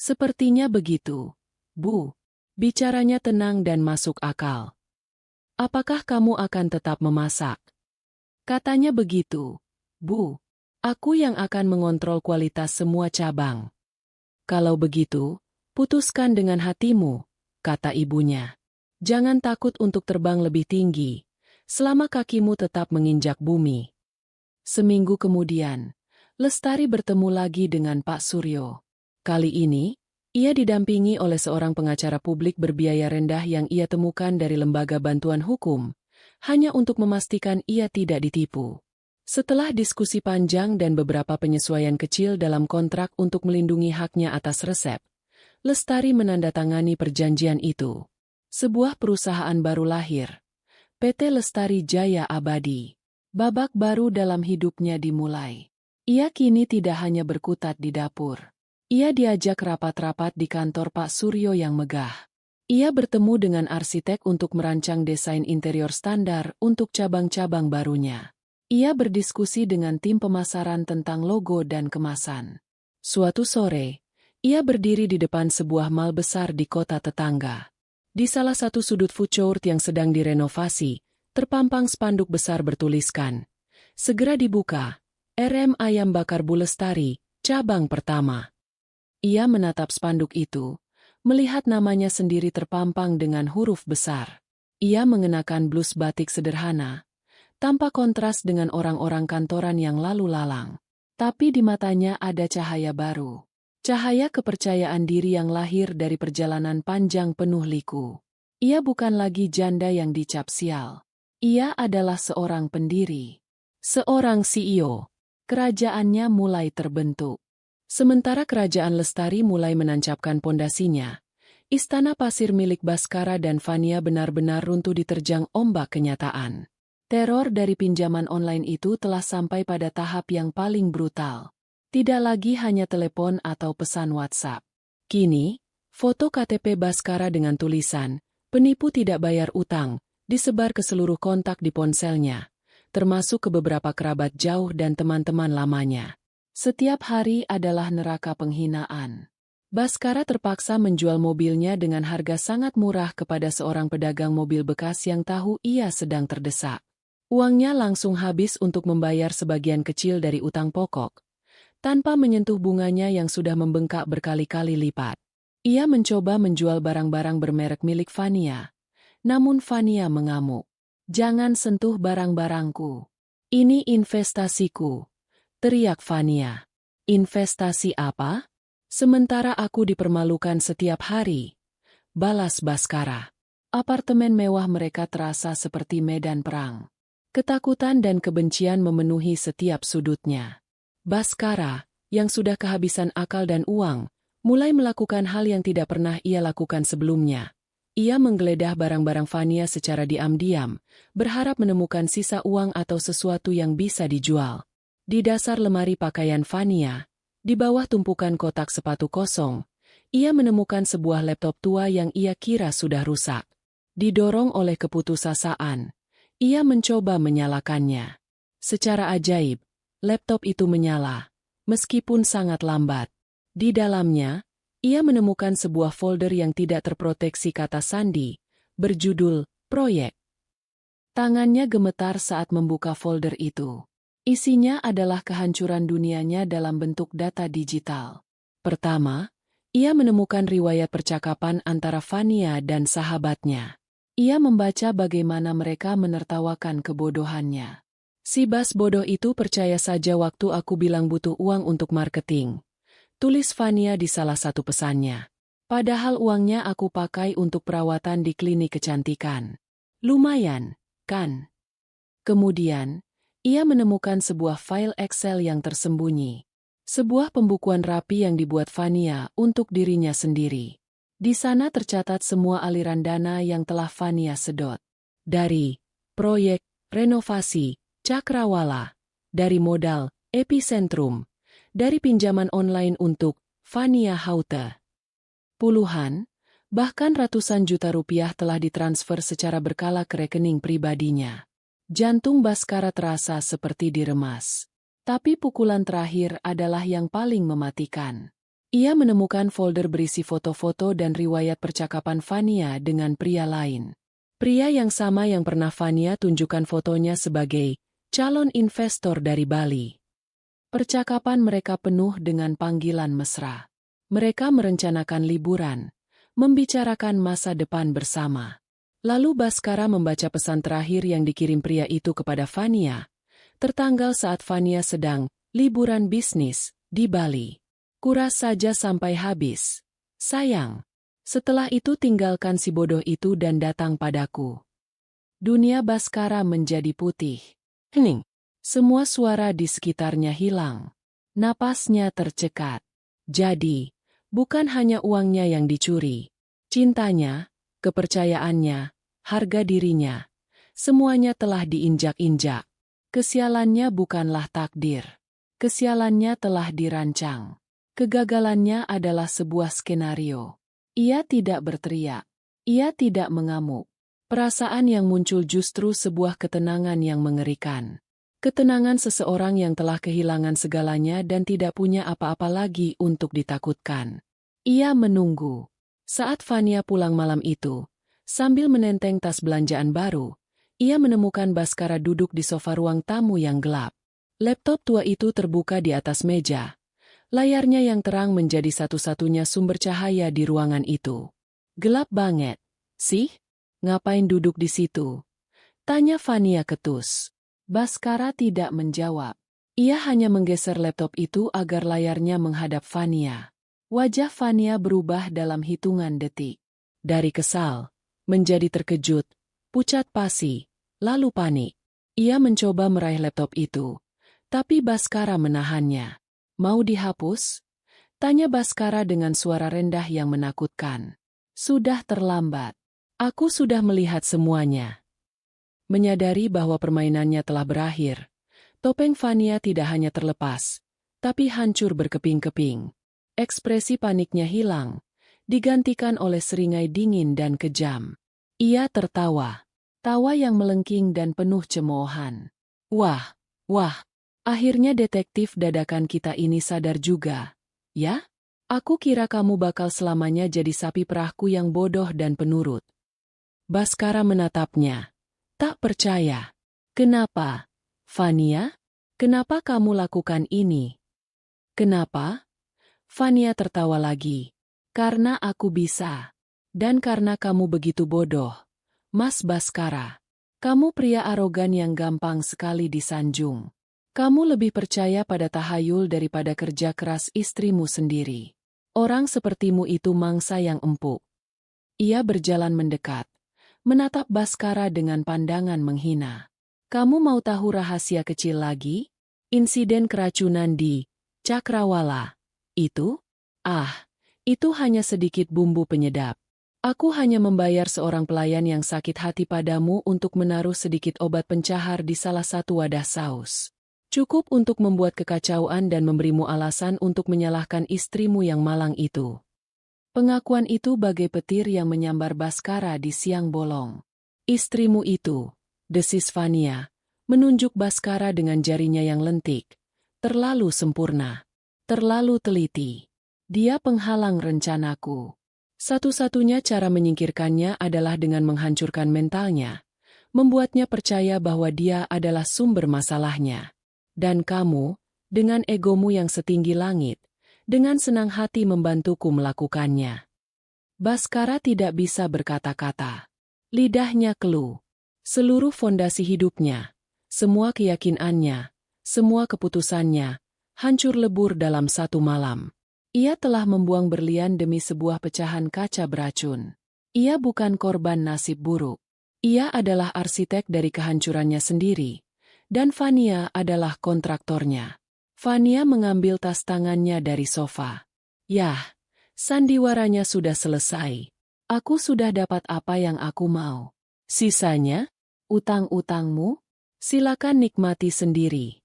Sepertinya begitu, Bu. Bicaranya tenang dan masuk akal. Apakah kamu akan tetap memasak? Katanya begitu, Bu. Aku yang akan mengontrol kualitas semua cabang. Kalau begitu, putuskan dengan hatimu, kata ibunya. Jangan takut untuk terbang lebih tinggi, selama kakimu tetap menginjak bumi. Seminggu kemudian, Lestari bertemu lagi dengan Pak Suryo. Kali ini, ia didampingi oleh seorang pengacara publik berbiaya rendah yang ia temukan dari lembaga bantuan hukum, hanya untuk memastikan ia tidak ditipu. Setelah diskusi panjang dan beberapa penyesuaian kecil dalam kontrak untuk melindungi haknya atas resep, Lestari menandatangani perjanjian itu. Sebuah perusahaan baru lahir. PT Lestari Jaya Abadi. Babak baru dalam hidupnya dimulai. Ia kini tidak hanya berkutat di dapur. Ia diajak rapat-rapat di kantor Pak Suryo yang megah. Ia bertemu dengan arsitek untuk merancang desain interior standar untuk cabang-cabang barunya. Ia berdiskusi dengan tim pemasaran tentang logo dan kemasan. Suatu sore, ia berdiri di depan sebuah mal besar di kota tetangga. Di salah satu sudut food court yang sedang direnovasi, terpampang spanduk besar bertuliskan, "Segera dibuka, RM Ayam Bakar Bu Lestari, cabang pertama." Ia menatap spanduk itu, melihat namanya sendiri terpampang dengan huruf besar. Ia mengenakan blus batik sederhana, tanpa kontras dengan orang-orang kantoran yang lalu lalang. Tapi di matanya ada cahaya baru. Cahaya kepercayaan diri yang lahir dari perjalanan panjang penuh liku. Ia bukan lagi janda yang dicap sial. Ia adalah seorang pendiri. Seorang CEO. Kerajaannya mulai terbentuk. Sementara kerajaan Lestari mulai menancapkan pondasinya, istana pasir milik Baskara dan Fania benar-benar runtuh diterjang ombak kenyataan. Teror dari pinjaman online itu telah sampai pada tahap yang paling brutal. Tidak lagi hanya telepon atau pesan WhatsApp. Kini, foto KTP Baskara dengan tulisan, "Penipu tidak bayar utang," disebar ke seluruh kontak di ponselnya, termasuk ke beberapa kerabat jauh dan teman-teman lamanya. Setiap hari adalah neraka penghinaan. Baskara terpaksa menjual mobilnya dengan harga sangat murah kepada seorang pedagang mobil bekas yang tahu ia sedang terdesak. Uangnya langsung habis untuk membayar sebagian kecil dari utang pokok, tanpa menyentuh bunganya yang sudah membengkak berkali-kali lipat. Ia mencoba menjual barang-barang bermerek milik Fania. Namun Fania mengamuk. "Jangan sentuh barang-barangku. Ini investasiku," teriak Fania. "Investasi apa? Sementara aku dipermalukan setiap hari," balas Baskara. Apartemen mewah mereka terasa seperti medan perang. Ketakutan dan kebencian memenuhi setiap sudutnya. Baskara, yang sudah kehabisan akal dan uang, mulai melakukan hal yang tidak pernah ia lakukan sebelumnya. Ia menggeledah barang-barang Fania secara diam-diam, berharap menemukan sisa uang atau sesuatu yang bisa dijual. Di dasar lemari pakaian Fania, di bawah tumpukan kotak sepatu kosong, ia menemukan sebuah laptop tua yang ia kira sudah rusak. Didorong oleh keputusasaan, ia mencoba menyalakannya. Secara ajaib, laptop itu menyala, meskipun sangat lambat. Di dalamnya, ia menemukan sebuah folder yang tidak terproteksi kata sandi, berjudul Proyek. Tangannya gemetar saat membuka folder itu. Isinya adalah kehancuran dunianya dalam bentuk data digital. Pertama, ia menemukan riwayat percakapan antara Vania dan sahabatnya. Ia membaca bagaimana mereka menertawakan kebodohannya. "Si bas bodoh itu percaya saja waktu aku bilang butuh uang untuk marketing," tulis Vania di salah satu pesannya. "Padahal uangnya aku pakai untuk perawatan di klinik kecantikan. Lumayan, kan?" Kemudian, ia menemukan sebuah file Excel yang tersembunyi. Sebuah pembukuan rapi yang dibuat Vania untuk dirinya sendiri. Di sana tercatat semua aliran dana yang telah Vania sedot. Dari proyek renovasi Cakrawala, dari modal Epicentrum, dari pinjaman online untuk Vania Haute. Puluhan, bahkan ratusan juta rupiah telah ditransfer secara berkala ke rekening pribadinya. Jantung Baskara terasa seperti diremas. Tapi pukulan terakhir adalah yang paling mematikan. Ia menemukan folder berisi foto-foto dan riwayat percakapan Vania dengan pria lain. Pria yang sama yang pernah Vania tunjukkan fotonya sebagai calon investor dari Bali. Percakapan mereka penuh dengan panggilan mesra. Mereka merencanakan liburan, membicarakan masa depan bersama. Lalu Baskara membaca pesan terakhir yang dikirim pria itu kepada Vania, tertanggal saat Vania sedang liburan bisnis di Bali. "Kuras saja sampai habis. Sayang. Setelah itu tinggalkan si bodoh itu dan datang padaku." Dunia Baskara menjadi putih. Hening. Semua suara di sekitarnya hilang. Napasnya tercekat. Jadi, bukan hanya uangnya yang dicuri. Cintanya, kepercayaannya, harga dirinya, semuanya telah diinjak-injak. Kesialannya bukanlah takdir. Kesialannya telah dirancang. Kegagalannya adalah sebuah skenario. Ia tidak berteriak. Ia tidak mengamuk. Perasaan yang muncul justru sebuah ketenangan yang mengerikan. Ketenangan seseorang yang telah kehilangan segalanya dan tidak punya apa-apa lagi untuk ditakutkan. Ia menunggu. Saat Vania pulang malam itu, sambil menenteng tas belanjaan baru, ia menemukan Baskara duduk di sofa ruang tamu yang gelap. Laptop tua itu terbuka di atas meja. Layarnya yang terang menjadi satu-satunya sumber cahaya di ruangan itu. "Gelap banget, sih? Ngapain duduk di situ?" tanya Vania ketus. Baskara tidak menjawab. Ia hanya menggeser laptop itu agar layarnya menghadap Vania. Wajah Vania berubah dalam hitungan detik. Dari kesal, menjadi terkejut, pucat pasi, lalu panik. Ia mencoba meraih laptop itu, tapi Baskara menahannya. "Mau dihapus?" tanya Baskara dengan suara rendah yang menakutkan. "Sudah terlambat. Aku sudah melihat semuanya." Menyadari bahwa permainannya telah berakhir, topeng Vania tidak hanya terlepas, tapi hancur berkeping-keping. Ekspresi paniknya hilang, digantikan oleh seringai dingin dan kejam. Ia tertawa, tawa yang melengking dan penuh cemoohan. Wah, akhirnya detektif dadakan kita ini sadar juga, ya? Aku kira kamu bakal selamanya jadi sapi perahku yang bodoh dan penurut." Baskara menatapnya. Tak percaya. "Kenapa, Vania? Kenapa kamu lakukan ini?" "Kenapa?" Vania tertawa lagi. "Karena aku bisa. Dan karena kamu begitu bodoh, Mas Baskara. Kamu pria arogan yang gampang sekali disanjung. Kamu lebih percaya pada tahayul daripada kerja keras istrimu sendiri. Orang sepertimu itu mangsa yang empuk." Ia berjalan mendekat, menatap Baskara dengan pandangan menghina. "Kamu mau tahu rahasia kecil lagi? Insiden keracunan di Cakrawala. Itu? Itu hanya sedikit bumbu penyedap. Aku hanya membayar seorang pelayan yang sakit hati padamu untuk menaruh sedikit obat pencahar di salah satu wadah saus. Cukup untuk membuat kekacauan dan memberimu alasan untuk menyalahkan istrimu yang malang itu." Pengakuan itu bagai petir yang menyambar Baskara di siang bolong. Istrimu itu, desis Fania, menunjuk Baskara dengan jarinya yang lentik. Terlalu sempurna. Terlalu teliti. Dia penghalang rencanaku. Satu-satunya cara menyingkirkannya adalah dengan menghancurkan mentalnya, membuatnya percaya bahwa dia adalah sumber masalahnya. Dan kamu, dengan egomu yang setinggi langit, dengan senang hati membantuku melakukannya. Baskara tidak bisa berkata-kata. Lidahnya keluh. Seluruh fondasi hidupnya, semua keyakinannya, semua keputusannya, hancur lebur dalam satu malam. Ia telah membuang berlian demi sebuah pecahan kaca beracun. Ia bukan korban nasib buruk. Ia adalah arsitek dari kehancurannya sendiri. Dan Fania adalah kontraktornya. Fania mengambil tas tangannya dari sofa. Yah, sandiwaranya sudah selesai. Aku sudah dapat apa yang aku mau. Sisanya, utang-utangmu, silakan nikmati sendiri.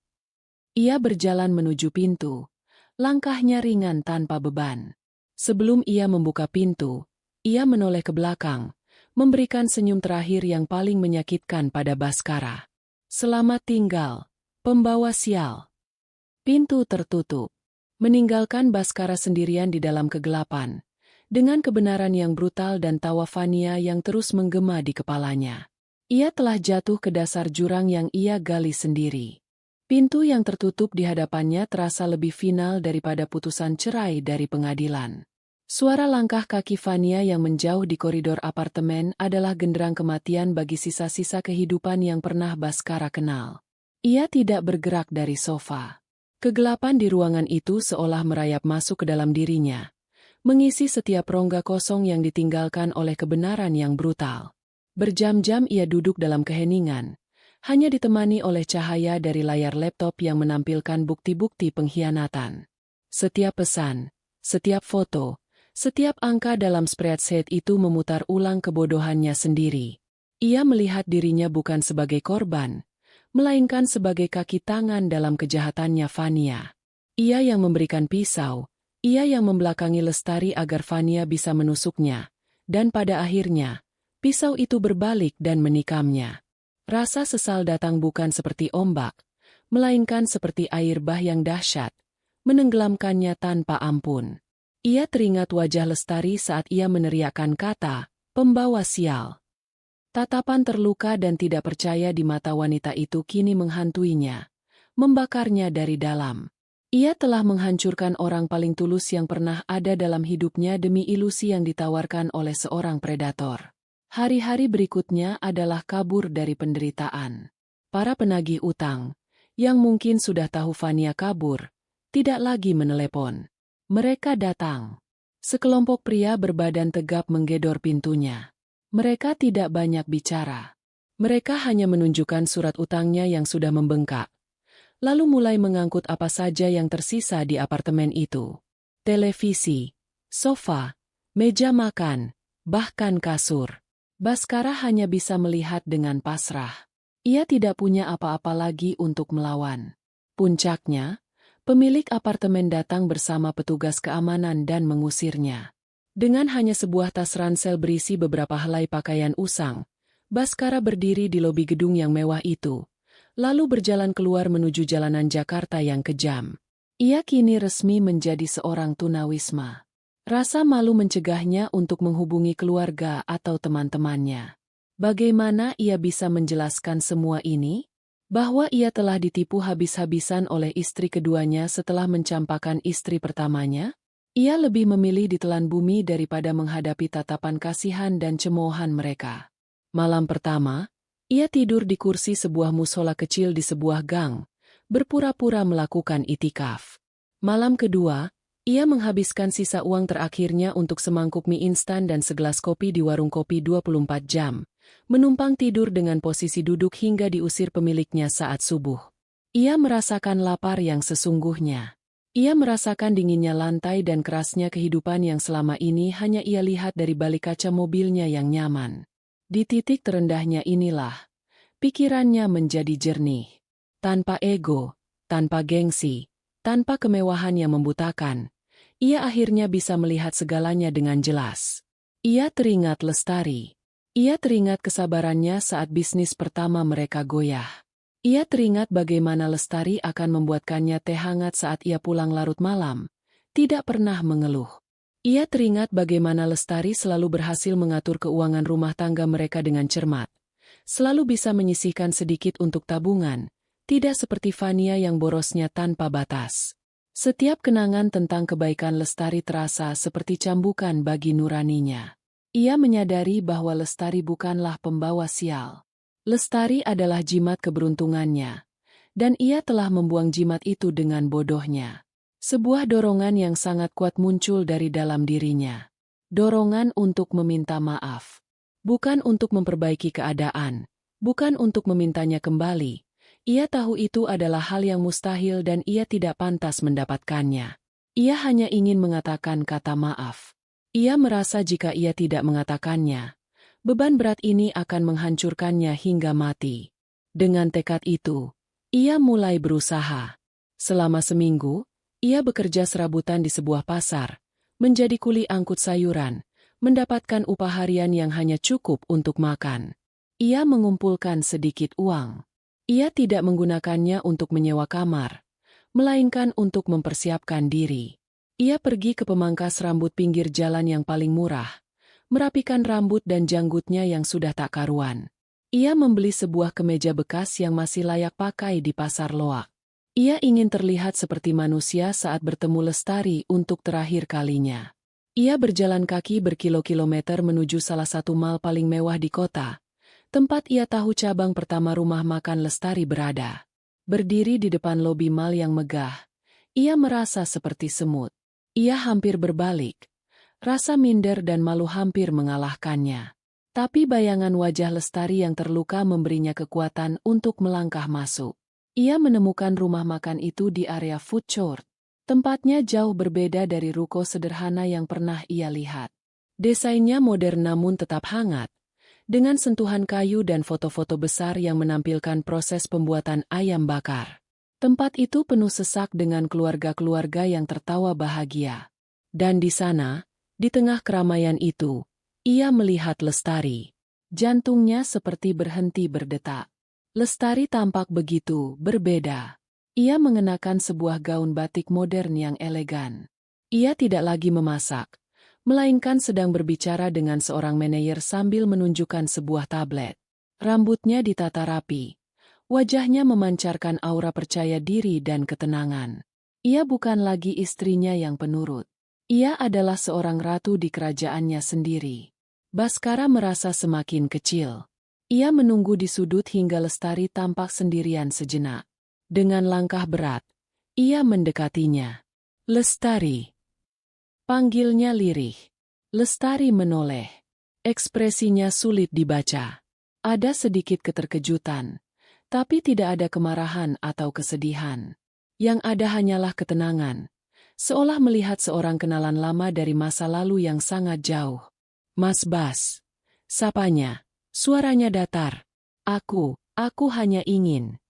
Ia berjalan menuju pintu. Langkahnya ringan tanpa beban. Sebelum ia membuka pintu, ia menoleh ke belakang, memberikan senyum terakhir yang paling menyakitkan pada Baskara. Selamat tinggal, pembawa sial. Pintu tertutup, meninggalkan Baskara sendirian di dalam kegelapan, dengan kebenaran yang brutal dan tawa Fania yang terus menggema di kepalanya. Ia telah jatuh ke dasar jurang yang ia gali sendiri. Pintu yang tertutup di hadapannya terasa lebih final daripada putusan cerai dari pengadilan. Suara langkah kaki Fania yang menjauh di koridor apartemen adalah genderang kematian bagi sisa-sisa kehidupan yang pernah Baskara kenal. Ia tidak bergerak dari sofa. Kegelapan di ruangan itu seolah merayap masuk ke dalam dirinya, mengisi setiap rongga kosong yang ditinggalkan oleh kebenaran yang brutal. Berjam-jam ia duduk dalam keheningan, hanya ditemani oleh cahaya dari layar laptop yang menampilkan bukti-bukti pengkhianatan. Setiap pesan, setiap foto, setiap angka dalam spreadsheet itu memutar ulang kebodohannya sendiri. Ia melihat dirinya bukan sebagai korban, melainkan sebagai kaki tangan dalam kejahatannya Fania. Ia yang memberikan pisau, ia yang membelakangi Lestari agar Fania bisa menusuknya, dan pada akhirnya, pisau itu berbalik dan menikamnya. Rasa sesal datang bukan seperti ombak, melainkan seperti air bah yang dahsyat, menenggelamkannya tanpa ampun. Ia teringat wajah Lestari saat ia meneriakkan kata, "Pembawa sial." Tatapan terluka dan tidak percaya di mata wanita itu kini menghantuinya, membakarnya dari dalam. Ia telah menghancurkan orang paling tulus yang pernah ada dalam hidupnya demi ilusi yang ditawarkan oleh seorang predator. Hari-hari berikutnya adalah kabur dari penderitaan. Para penagih utang, yang mungkin sudah tahu Fania kabur, tidak lagi menelepon. Mereka datang. Sekelompok pria berbadan tegap menggedor pintunya. Mereka tidak banyak bicara. Mereka hanya menunjukkan surat utangnya yang sudah membengkak, lalu mulai mengangkut apa saja yang tersisa di apartemen itu. Televisi, sofa, meja makan, bahkan kasur. Baskara hanya bisa melihat dengan pasrah. Ia tidak punya apa-apa lagi untuk melawan. Puncaknya, pemilik apartemen datang bersama petugas keamanan dan mengusirnya. Dengan hanya sebuah tas ransel berisi beberapa helai pakaian usang, Baskara berdiri di lobi gedung yang mewah itu, lalu berjalan keluar menuju jalanan Jakarta yang kejam. Ia kini resmi menjadi seorang tunawisma. Rasa malu mencegahnya untuk menghubungi keluarga atau teman-temannya. Bagaimana ia bisa menjelaskan semua ini? Bahwa ia telah ditipu habis-habisan oleh istri keduanya setelah mencampakkan istri pertamanya? Ia lebih memilih ditelan bumi daripada menghadapi tatapan kasihan dan cemoohan mereka. Malam pertama, ia tidur di kursi sebuah musola kecil di sebuah gang, berpura-pura melakukan itikaf. Malam kedua, ia menghabiskan sisa uang terakhirnya untuk semangkuk mie instan dan segelas kopi di warung kopi 24 jam, menumpang tidur dengan posisi duduk hingga diusir pemiliknya saat subuh. Ia merasakan lapar yang sesungguhnya. Ia merasakan dinginnya lantai dan kerasnya kehidupan yang selama ini hanya ia lihat dari balik kaca mobilnya yang nyaman. Di titik terendahnya inilah, pikirannya menjadi jernih. Tanpa ego, tanpa gengsi, tanpa kemewahan yang membutakan, ia akhirnya bisa melihat segalanya dengan jelas. Ia teringat Lestari. Ia teringat kesabarannya saat bisnis pertama mereka goyah. Ia teringat bagaimana Lestari akan membuatkannya teh hangat saat ia pulang larut malam, tidak pernah mengeluh. Ia teringat bagaimana Lestari selalu berhasil mengatur keuangan rumah tangga mereka dengan cermat. Selalu bisa menyisihkan sedikit untuk tabungan, tidak seperti Fania yang borosnya tanpa batas. Setiap kenangan tentang kebaikan Lestari terasa seperti cambukan bagi nuraninya. Ia menyadari bahwa Lestari bukanlah pembawa sial. Lestari adalah jimat keberuntungannya. Dan ia telah membuang jimat itu dengan bodohnya. Sebuah dorongan yang sangat kuat muncul dari dalam dirinya. Dorongan untuk meminta maaf. Bukan untuk memperbaiki keadaan. Bukan untuk memintanya kembali. Ia tahu itu adalah hal yang mustahil dan ia tidak pantas mendapatkannya. Ia hanya ingin mengatakan kata maaf. Ia merasa jika ia tidak mengatakannya, beban berat ini akan menghancurkannya hingga mati. Dengan tekad itu, ia mulai berusaha. Selama seminggu, ia bekerja serabutan di sebuah pasar, menjadi kuli angkut sayuran, mendapatkan upah harian yang hanya cukup untuk makan. Ia mengumpulkan sedikit uang. Ia tidak menggunakannya untuk menyewa kamar, melainkan untuk mempersiapkan diri. Ia pergi ke pemangkas rambut pinggir jalan yang paling murah, merapikan rambut dan janggutnya yang sudah tak karuan. Ia membeli sebuah kemeja bekas yang masih layak pakai di pasar loak. Ia ingin terlihat seperti manusia saat bertemu Lestari untuk terakhir kalinya. Ia berjalan kaki berkilo-kilometer menuju salah satu mal paling mewah di kota, tempat ia tahu cabang pertama rumah makan Lestari berada. Berdiri di depan lobi mal yang megah, ia merasa seperti semut. Ia hampir berbalik. Rasa minder dan malu hampir mengalahkannya. Tapi bayangan wajah Lestari yang terluka memberinya kekuatan untuk melangkah masuk. Ia menemukan rumah makan itu di area food court. Tempatnya jauh berbeda dari ruko sederhana yang pernah ia lihat. Desainnya modern namun tetap hangat, dengan sentuhan kayu dan foto-foto besar yang menampilkan proses pembuatan ayam bakar. Tempat itu penuh sesak dengan keluarga-keluarga yang tertawa bahagia. Dan di sana, di tengah keramaian itu, ia melihat Lestari. Jantungnya seperti berhenti berdetak. Lestari tampak begitu berbeda. Ia mengenakan sebuah gaun batik modern yang elegan. Ia tidak lagi memasak, melainkan sedang berbicara dengan seorang manajer sambil menunjukkan sebuah tablet. Rambutnya ditata rapi. Wajahnya memancarkan aura percaya diri dan ketenangan. Ia bukan lagi istrinya yang penurut. Ia adalah seorang ratu di kerajaannya sendiri. Baskara merasa semakin kecil. Ia menunggu di sudut hingga Lestari tampak sendirian sejenak. Dengan langkah berat, ia mendekatinya. Lestari. Panggilnya lirih. Lestari menoleh. Ekspresinya sulit dibaca. Ada sedikit keterkejutan, tapi tidak ada kemarahan atau kesedihan. Yang ada hanyalah ketenangan, seolah melihat seorang kenalan lama dari masa lalu yang sangat jauh. Mas Bas. Sapanya. Suaranya datar. Aku hanya ingin.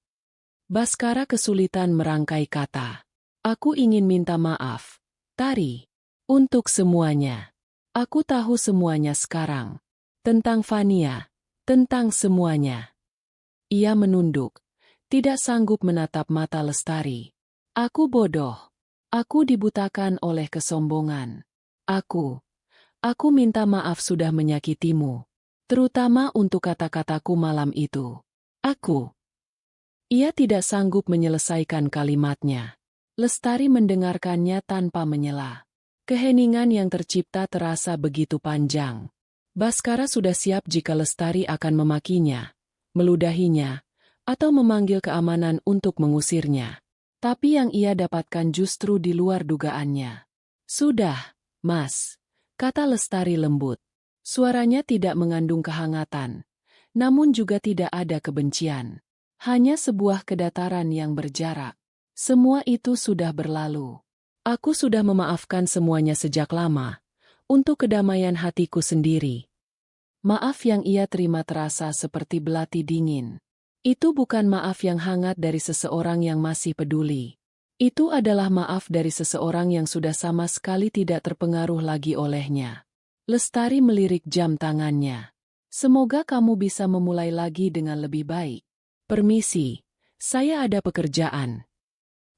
Baskara kesulitan merangkai kata. Aku ingin minta maaf, Tari. Untuk semuanya. Aku tahu semuanya sekarang. Tentang Fania. Tentang semuanya. Ia menunduk. Tidak sanggup menatap mata Lestari. Aku bodoh. Aku dibutakan oleh kesombongan. Aku minta maaf sudah menyakitimu. Terutama untuk kata-kataku malam itu. Ia tidak sanggup menyelesaikan kalimatnya. Lestari mendengarkannya tanpa menyela. Keheningan yang tercipta terasa begitu panjang. Baskara sudah siap jika Lestari akan memakinya, meludahinya, atau memanggil keamanan untuk mengusirnya. Tapi yang ia dapatkan justru di luar dugaannya. Sudah, Mas, kata Lestari lembut. Suaranya tidak mengandung kehangatan, namun juga tidak ada kebencian. Hanya sebuah kedataran yang berjarak. Semua itu sudah berlalu. Aku sudah memaafkan semuanya sejak lama, untuk kedamaian hatiku sendiri. Maaf yang ia terima terasa seperti belati dingin. Itu bukan maaf yang hangat dari seseorang yang masih peduli. Itu adalah maaf dari seseorang yang sudah sama sekali tidak terpengaruh lagi olehnya. Lestari melirik jam tangannya. Semoga kamu bisa memulai lagi dengan lebih baik. Permisi, saya ada pekerjaan.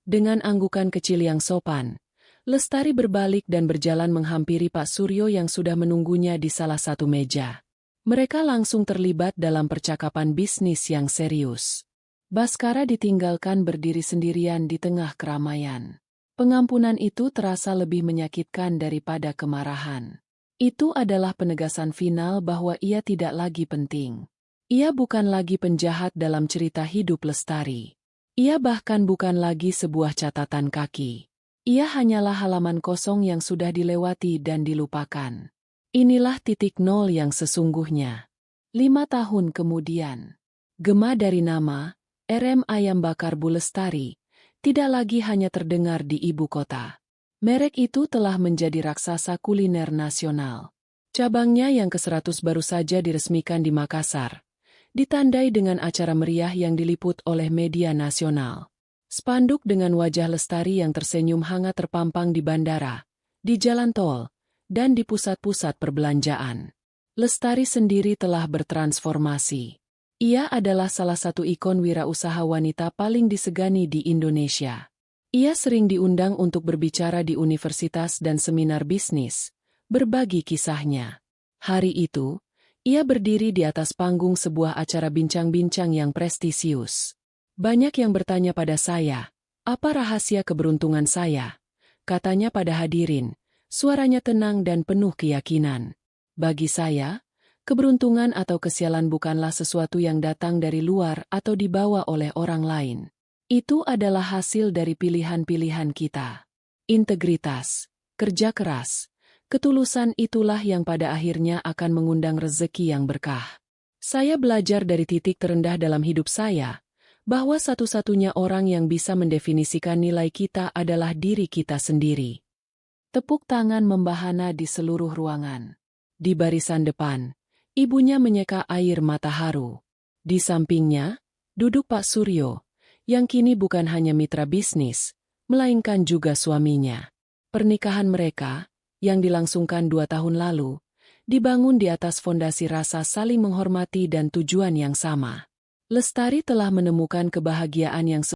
Dengan anggukan kecil yang sopan, Lestari berbalik dan berjalan menghampiri Pak Suryo yang sudah menunggunya di salah satu meja. Mereka langsung terlibat dalam percakapan bisnis yang serius. Baskara ditinggalkan berdiri sendirian di tengah keramaian. Pengampunan itu terasa lebih menyakitkan daripada kemarahan. Itu adalah penegasan final bahwa ia tidak lagi penting. Ia bukan lagi penjahat dalam cerita hidup Lestari. Ia bahkan bukan lagi sebuah catatan kaki. Ia hanyalah halaman kosong yang sudah dilewati dan dilupakan. Inilah titik nol yang sesungguhnya. 5 tahun kemudian, gema dari nama RM Ayam Bakar Bu Lestari tidak lagi hanya terdengar di ibu kota. Merek itu telah menjadi raksasa kuliner nasional. Cabangnya yang ke-100 baru saja diresmikan di Makassar, ditandai dengan acara meriah yang diliput oleh media nasional. Spanduk dengan wajah Lestari yang tersenyum hangat terpampang di bandara, di jalan tol, dan di pusat-pusat perbelanjaan. Lestari sendiri telah bertransformasi. Ia adalah salah satu ikon wirausaha wanita paling disegani di Indonesia. Ia sering diundang untuk berbicara di universitas dan seminar bisnis, berbagi kisahnya. Hari itu, ia berdiri di atas panggung sebuah acara bincang-bincang yang prestisius. Banyak yang bertanya pada saya, apa rahasia keberuntungan saya? Katanya pada hadirin, suaranya tenang dan penuh keyakinan. Bagi saya, keberuntungan atau kesialan bukanlah sesuatu yang datang dari luar atau dibawa oleh orang lain. Itu adalah hasil dari pilihan-pilihan kita. Integritas, kerja keras, ketulusan itulah yang pada akhirnya akan mengundang rezeki yang berkah. Saya belajar dari titik terendah dalam hidup saya, bahwa satu-satunya orang yang bisa mendefinisikan nilai kita adalah diri kita sendiri. Tepuk tangan membahana di seluruh ruangan. Di barisan depan, ibunya menyeka air mata haru. Di sampingnya, duduk Pak Suryo, yang kini bukan hanya mitra bisnis, melainkan juga suaminya. Pernikahan mereka, yang dilangsungkan 2 tahun lalu, dibangun di atas fondasi rasa saling menghormati dan tujuan yang sama. Lestari telah menemukan kebahagiaan yang